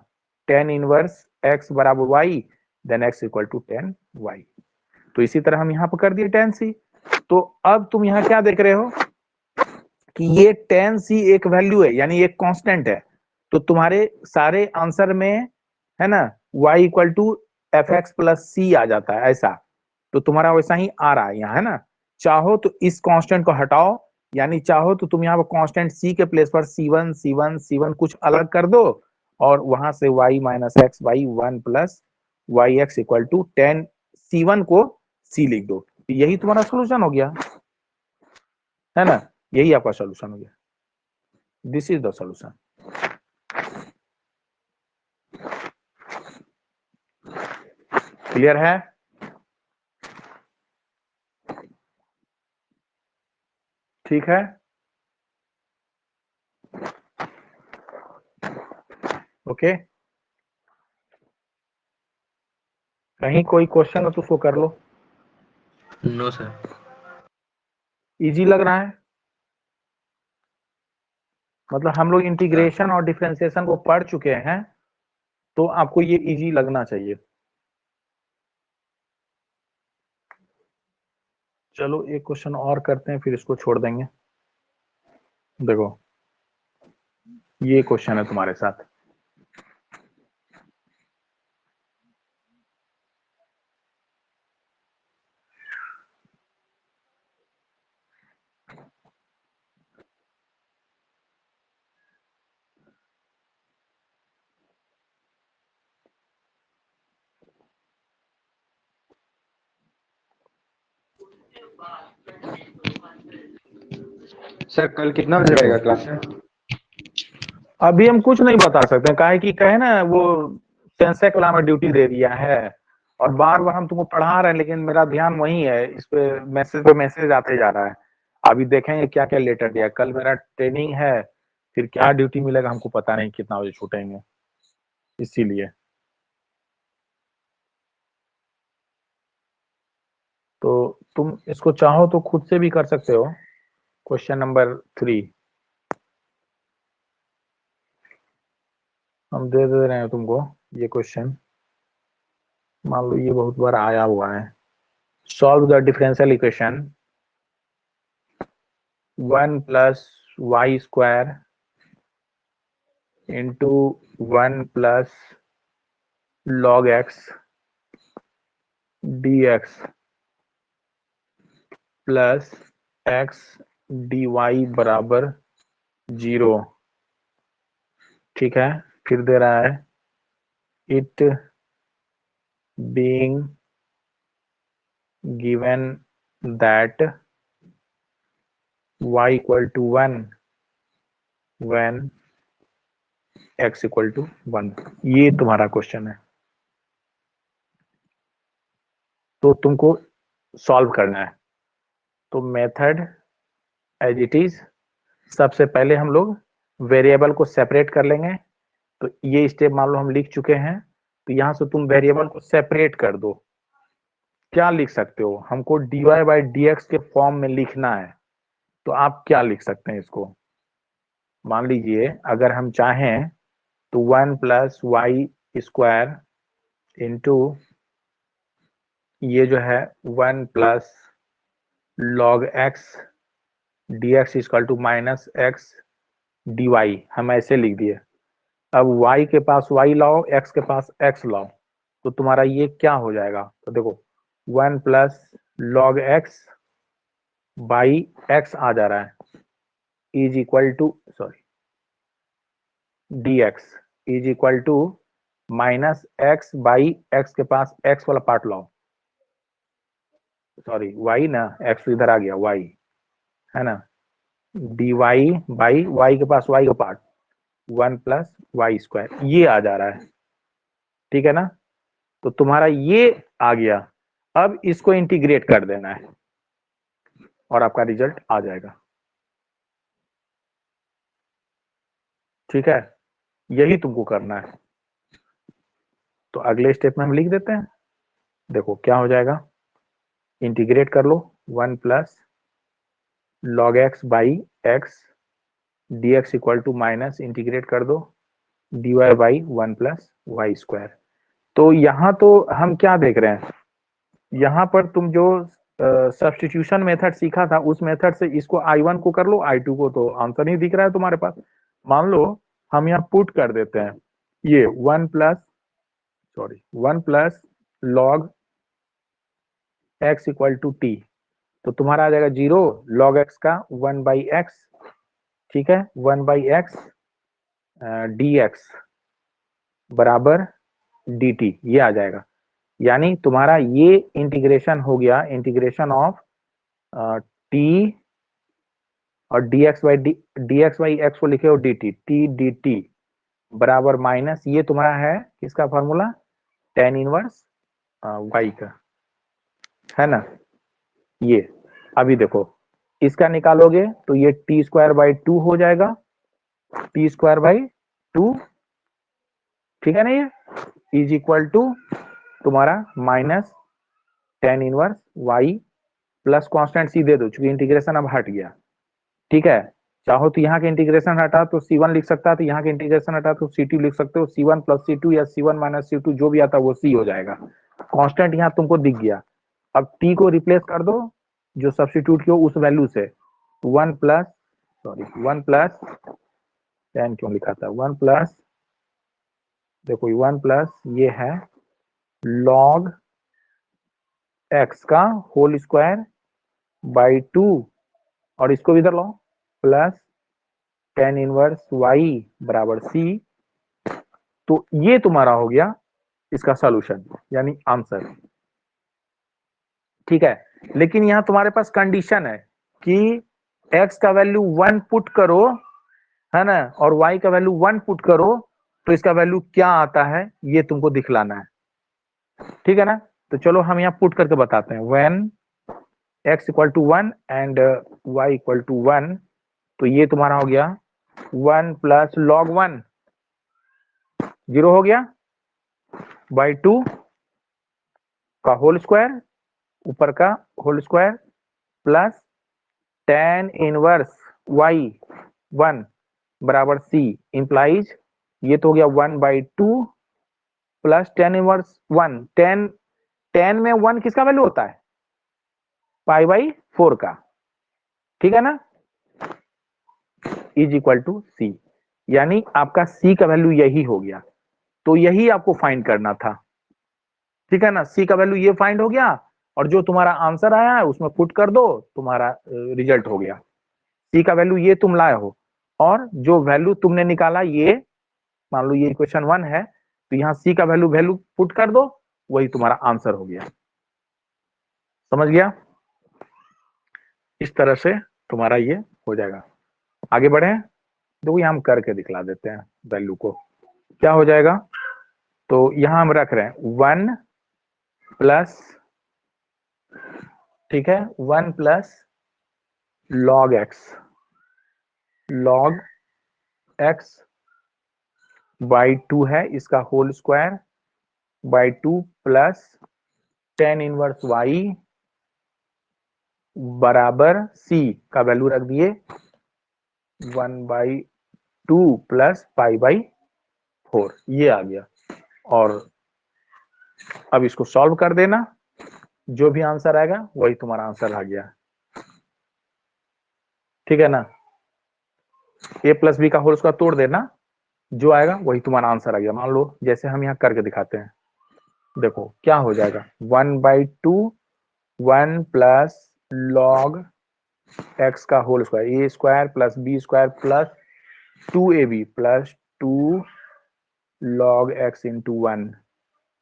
tan इनवर्स x बराबर y, then x equal to tan y। तो इसी तरह हम यहाँ पर कर दिए tan सी। तो अब तुम यहाँ क्या देख रहे हो कि ये tan सी एक वैल्यू है, यानी एक कांस्टेंट है। तो तुम्हारे सारे आंसर में है ना y equal to f x plus c आ जाता है ऐसा। तो तुम्हारा वैसा ही आ रहा है यहाँ, है ना। चाहो तो इस कांस्टेंट को हटाओ, यानी चाहो तो तुम यहाँ पर कांस्टेंट सी के प्लेस पर C1 कुछ अलग कर दो, और वहां से y minus x by 1 plus y x equal to tan C1 को c लिख दो। यही तुम्हारा सोल्यूशन हो गया, है ना। यही आपका सोल्यूशन हो गया, this is the solution. Clear है। ठीक है, ओके। कहीं कोई क्वेश्चन हो तो उसको कर लो। No sir. इजी लग रहा है, मतलब हम लोग इंटीग्रेशन और डिफरेंशिएशन को पढ़ चुके हैं, तो आपको ये इजी लगना चाहिए। चलो एक क्वेश्चन और करते हैं, फिर इसको छोड़ देंगे। देखो ये क्वेश्चन है तुम्हारे साथ, सर कल कितना बजे रहेगा क्लास में? अभी हम कुछ नहीं बता सकते, काहे कि कहे ना वो सेंसेक वाला हमें ड्यूटी दे दिया है और बार बार हम तुमको पढ़ा रहे हैं, लेकिन मेरा ध्यान वही है, इस पे मैसेज आते जा रहा है। अभी देखेंगे क्या क्या लेटर दिया, कल मेरा ट्रेनिंग है, फिर क्या ड्यूटी मिलेगा हमको पता नहीं, कितना बजे छूटेंगे, इसीलिए। तो तुम इसको चाहो तो खुद से भी कर सकते हो। क्वेश्चन नंबर 3 हम दे रहे हैं तुमको, ये क्वेश्चन मान लो ये बहुत बार आया हुआ है। Solve the differential equation 1 plus y square into 1 plus log x d x plus x d y बराबर 0। ठीक है, फिर दे रहा है it being given that y equal to 1 when x equal to 1। ये तुम्हारा क्वेश्चन है, तो तुमको सॉल्व करना है। तो मेथड एज इट इज, सबसे पहले हम लोग वेरिएबल को सेपरेट कर लेंगे। तो ये स्टेप मान लो हम लिख चुके हैं, तो यहां से तुम वेरिएबल को सेपरेट कर दो। क्या लिख सकते हो, हमको dy बाई डी के फॉर्म में लिखना है, तो आप क्या लिख सकते हैं इसको। मान लीजिए अगर हम चाहें तो 1 प्लस वाई स्क्वायर इंटू ये जो है 1 plus log x d x equal to minus x d y, हम ऐसे लिख दिए। अब y के पास y लाओ, x के पास x लाओ, तो तुम्हारा ये क्या हो जाएगा। तो देखो 1 plus log x by x आ जा रहा है is equal to d x is equal to minus x by x के पास x वाला पार्ट लाओ, सॉरी y ना, x इधर आ गया, y है ना, डी वाई बाई वाई के पास y का पार्ट 1 प्लस वाई स्क्वायर, ये आ जा रहा है। ठीक है ना, तो तुम्हारा ये आ गया। अब इसको इंटीग्रेट कर देना है और आपका रिजल्ट आ जाएगा। ठीक है, यही तुमको करना है। तो अगले स्टेप में हम लिख देते हैं, देखो क्या हो जाएगा। इंटीग्रेट कर लो 1 plus log x by x d x equal to minus integrate कर दो d y by 1 plus y square. तो यहाँ तो हम क्या देख रहे हैं, यहाँ पर तुम जो सब्स्टिट्यूशन मेथड सीखा था उस मेथड से इसको I1 को कर लो, I2 को तो आंसर नहीं दिख रहा है तुम्हारे पास। मान लो हम यहाँ पुट कर देते हैं ये 1 plus log x equal to t, तो तुम्हारा आ जाएगा 0 लॉग एक्स का 1 बाई एक्स। ठीक है, 1 बाई एक्स डी एक्स बराबर डी टी, ये आ जाएगा। यानी तुम्हारा ये इंटीग्रेशन हो गया, इंटीग्रेशन ऑफ टी और डी एक्स बाई एक्स को लिखे हो D T, T D T बराबर माइनस ये तुम्हारा है किसका फॉर्मूला, टेन इनवर्स वाई का, है ना। ये अभी देखो इसका निकालोगे तो ये टी स्क्वायर बाई 2 हो जाएगा, टी स्क्वायर बाई 2, ठीक है ना, ये इज इक्वल टू तुम्हारा minus tan inverse y plus constant c दे दो, चूंकि इंटीग्रेशन अब हट गया। ठीक है, चाहो तो यहाँ के इंटीग्रेशन हटा तो C1 लिख सकता है, तो यहाँ के इंटीग्रेशन हटा तो C2 लिख सकते हो। C1 प्लस C2 या C1 माइनस C2 जो भी आता है वो C हो जाएगा। कांस्टेंट यहाँ तुमको दिख गया। अब T को रिप्लेस कर दो जो सब्स्टिट्यूट किया उस वैल्यू से, 1 प्लस 10 क्यों लिखा था, 1 प्लस, देखो 1 प्लस ये है लॉग एक्स का होल स्क्वायर बाई 2 और इसको भी इधर लो प्लस टेन इनवर्स वाई बराबर सी। तो ये तुम्हारा हो गया इसका सॉल्यूशन यानी आंसर। ठीक है, लेकिन यहाँ तुम्हारे पास कंडीशन है कि x का वैल्यू 1 पुट करो, है ना, और y का वैल्यू 1 पुट करो, तो इसका वैल्यू क्या आता है ये तुमको दिखलाना है, ठीक है ना। तो चलो हम यहाँ पुट करके बताते हैं। When x equal to 1 and y equal to 1, तो ये तुम्हारा हो गया 1 प्लस log 1 0 हो गया बाई 2 का होल स्क्वायर, ऊपर का whole square, plus tan inverse y 1 बराबर c इंप्लाइज ये तो हो गया 1 by 2 plus tan inverse 1। tan में 1 किसका वैल्यू होता है? पाई बाई 4 का, ठीक है ना, इज इक्वल टू सी। यानी आपका सी का वैल्यू यही हो गया। तो यही आपको फाइंड करना था, ठीक है ना। सी का वैल्यू ये फाइंड हो गया और जो तुम्हारा आंसर आया है उसमें पुट कर दो, तुम्हारा रिजल्ट हो गया। सी का वैल्यू ये तुम लाए हो और जो वैल्यू तुमने निकाला ये, मान लो ये इक्वेशन 1 है, तो यहाँ सी का वैल्यू पुट कर दो, वही तुम्हारा आंसर हो गया। समझ गया? इस तरह से तुम्हारा ये हो जाएगा। आगे बढ़े, देखो यहाँ हम करके दिखला देते हैं वैल्यू को क्या हो जाएगा। तो यहां हम रख रहे हैं 1 प्लस, ठीक है, 1 प्लस log x बाई 2 है, इसका whole square by 2 plus tan inverse y बराबर c का वैल्यू रख दिए 1 बाई 2 प्लस पाई बाई 4, ये आ गया। और अब इसको सॉल्व कर देना, जो भी आंसर आएगा वही तुम्हारा आंसर आ गया, ठीक है ना। a प्लस बी का होल स्क्वायर तोड़ देना, जो आएगा वही तुम्हारा आंसर आ गया। मान लो जैसे हम यहाँ करके दिखाते हैं, देखो क्या हो जाएगा 1 बाई 2 1 प्लस लॉग x का whole square a square plus b square plus 2ab plus 2 log x into 1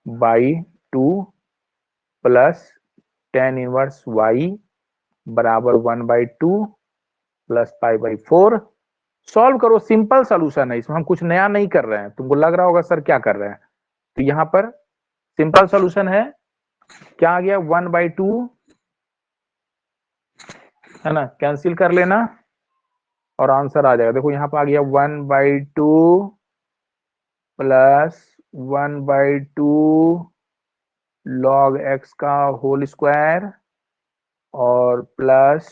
by 2 plus tan inverse y बराबर 1 by 2 plus pi by 4। Solve करो, सिंपल सॉल्यूशन है, इसमें हम कुछ नया नहीं कर रहे हैं। तुमको लग रहा होगा सर क्या कर रहे हैं, तो यहाँ पर सिंपल सॉल्यूशन है। क्या आ गया 1 बाई 2, है ना, कैंसिल कर लेना और आंसर आ जाएगा। देखो यहाँ पर आ गया 1 by 2 plus 1 by 2 log x का होल स्क्वायर और प्लस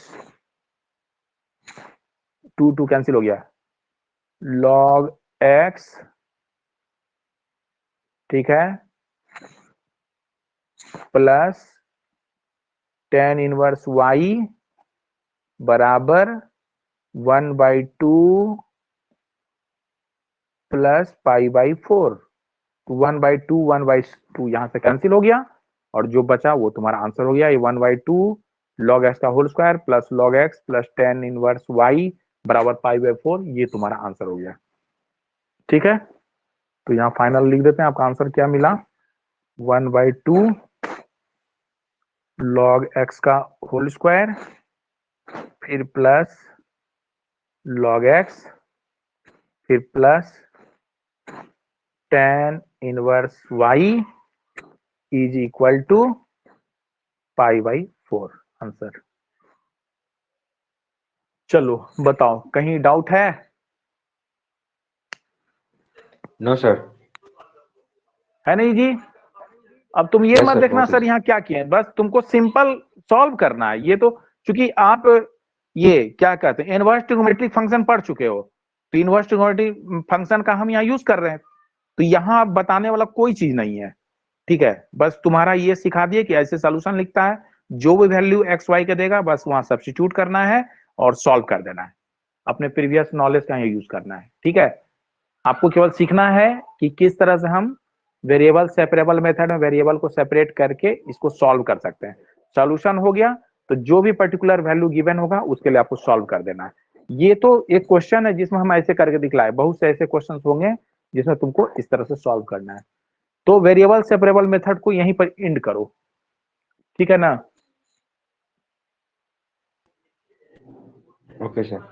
2 कैंसिल हो गया log x, ठीक है, प्लस tan इनवर्स y बराबर 1 by 2 plus pi by 4। 1 by 2 1 by 2 यहां से कैंसिल हो गया और जो बचा वो तुम्हारा आंसर हो गया। ये 1 बाई 2 log x का whole square plus log x plus tan inverse y बराबर पाई बाई 4, ये तुम्हारा आंसर हो गया, ठीक है। तो यहाँ फाइनल लिख देते हैं, आपका आंसर क्या मिला 1 बाई 2 log x का होल स्क्वायर फिर प्लस log x फिर plus tan inverse y is equal to pi by 4 answer. चलो बताओ, कहीं डाउट है? No sir. है नहीं जी। अब तुम ये Yes, मत sir, देखना बहुत सर अच्छे। यहाँ क्या किए, बस तुमको सिंपल सॉल्व करना है। ये तो चूंकि आप ये क्या कहते हैं इनवर्स ट्रिग्नोमेट्रिक फंक्शन पढ़ चुके हो, तो इनवर्स ट्रिग्नोमेट्रिक फंक्शन का हम यहाँ यूज कर रहे हैं। तो यहाँ आप बताने वाला कोई चीज नहीं है, ठीक है। बस तुम्हारा ये सिखा दिए कि ऐसे सॉल्यूशन लिखता है, जो भी वैल्यू एक्स वाई का देगा बस वहां सब्स्टिट्यूट करना है और सॉल्व कर देना है। अपने प्रीवियस नॉलेज का यूज करना है, ठीक है। आपको केवल सीखना है कि किस तरह से हम वेरिएबल सेपरेबल मेथड में वेरिएबल को सेपरेट करके इसको सॉल्व कर सकते हैं। सॉल्यूशन हो गया तो जो भी पर्टिकुलर वैल्यू गिवन होगा उसके लिए आपको सॉल्व कर देना है। ये तो एक क्वेश्चन है जिसमें हम ऐसे करके दिखलाए, बहुत से ऐसे क्वेश्चन होंगे जिसमें तुमको इस तरह से सॉल्व करना है। तो वेरिएबल सेपरेबल मेथड को यहीं पर एंड करो, ठीक है ना। Okay sir.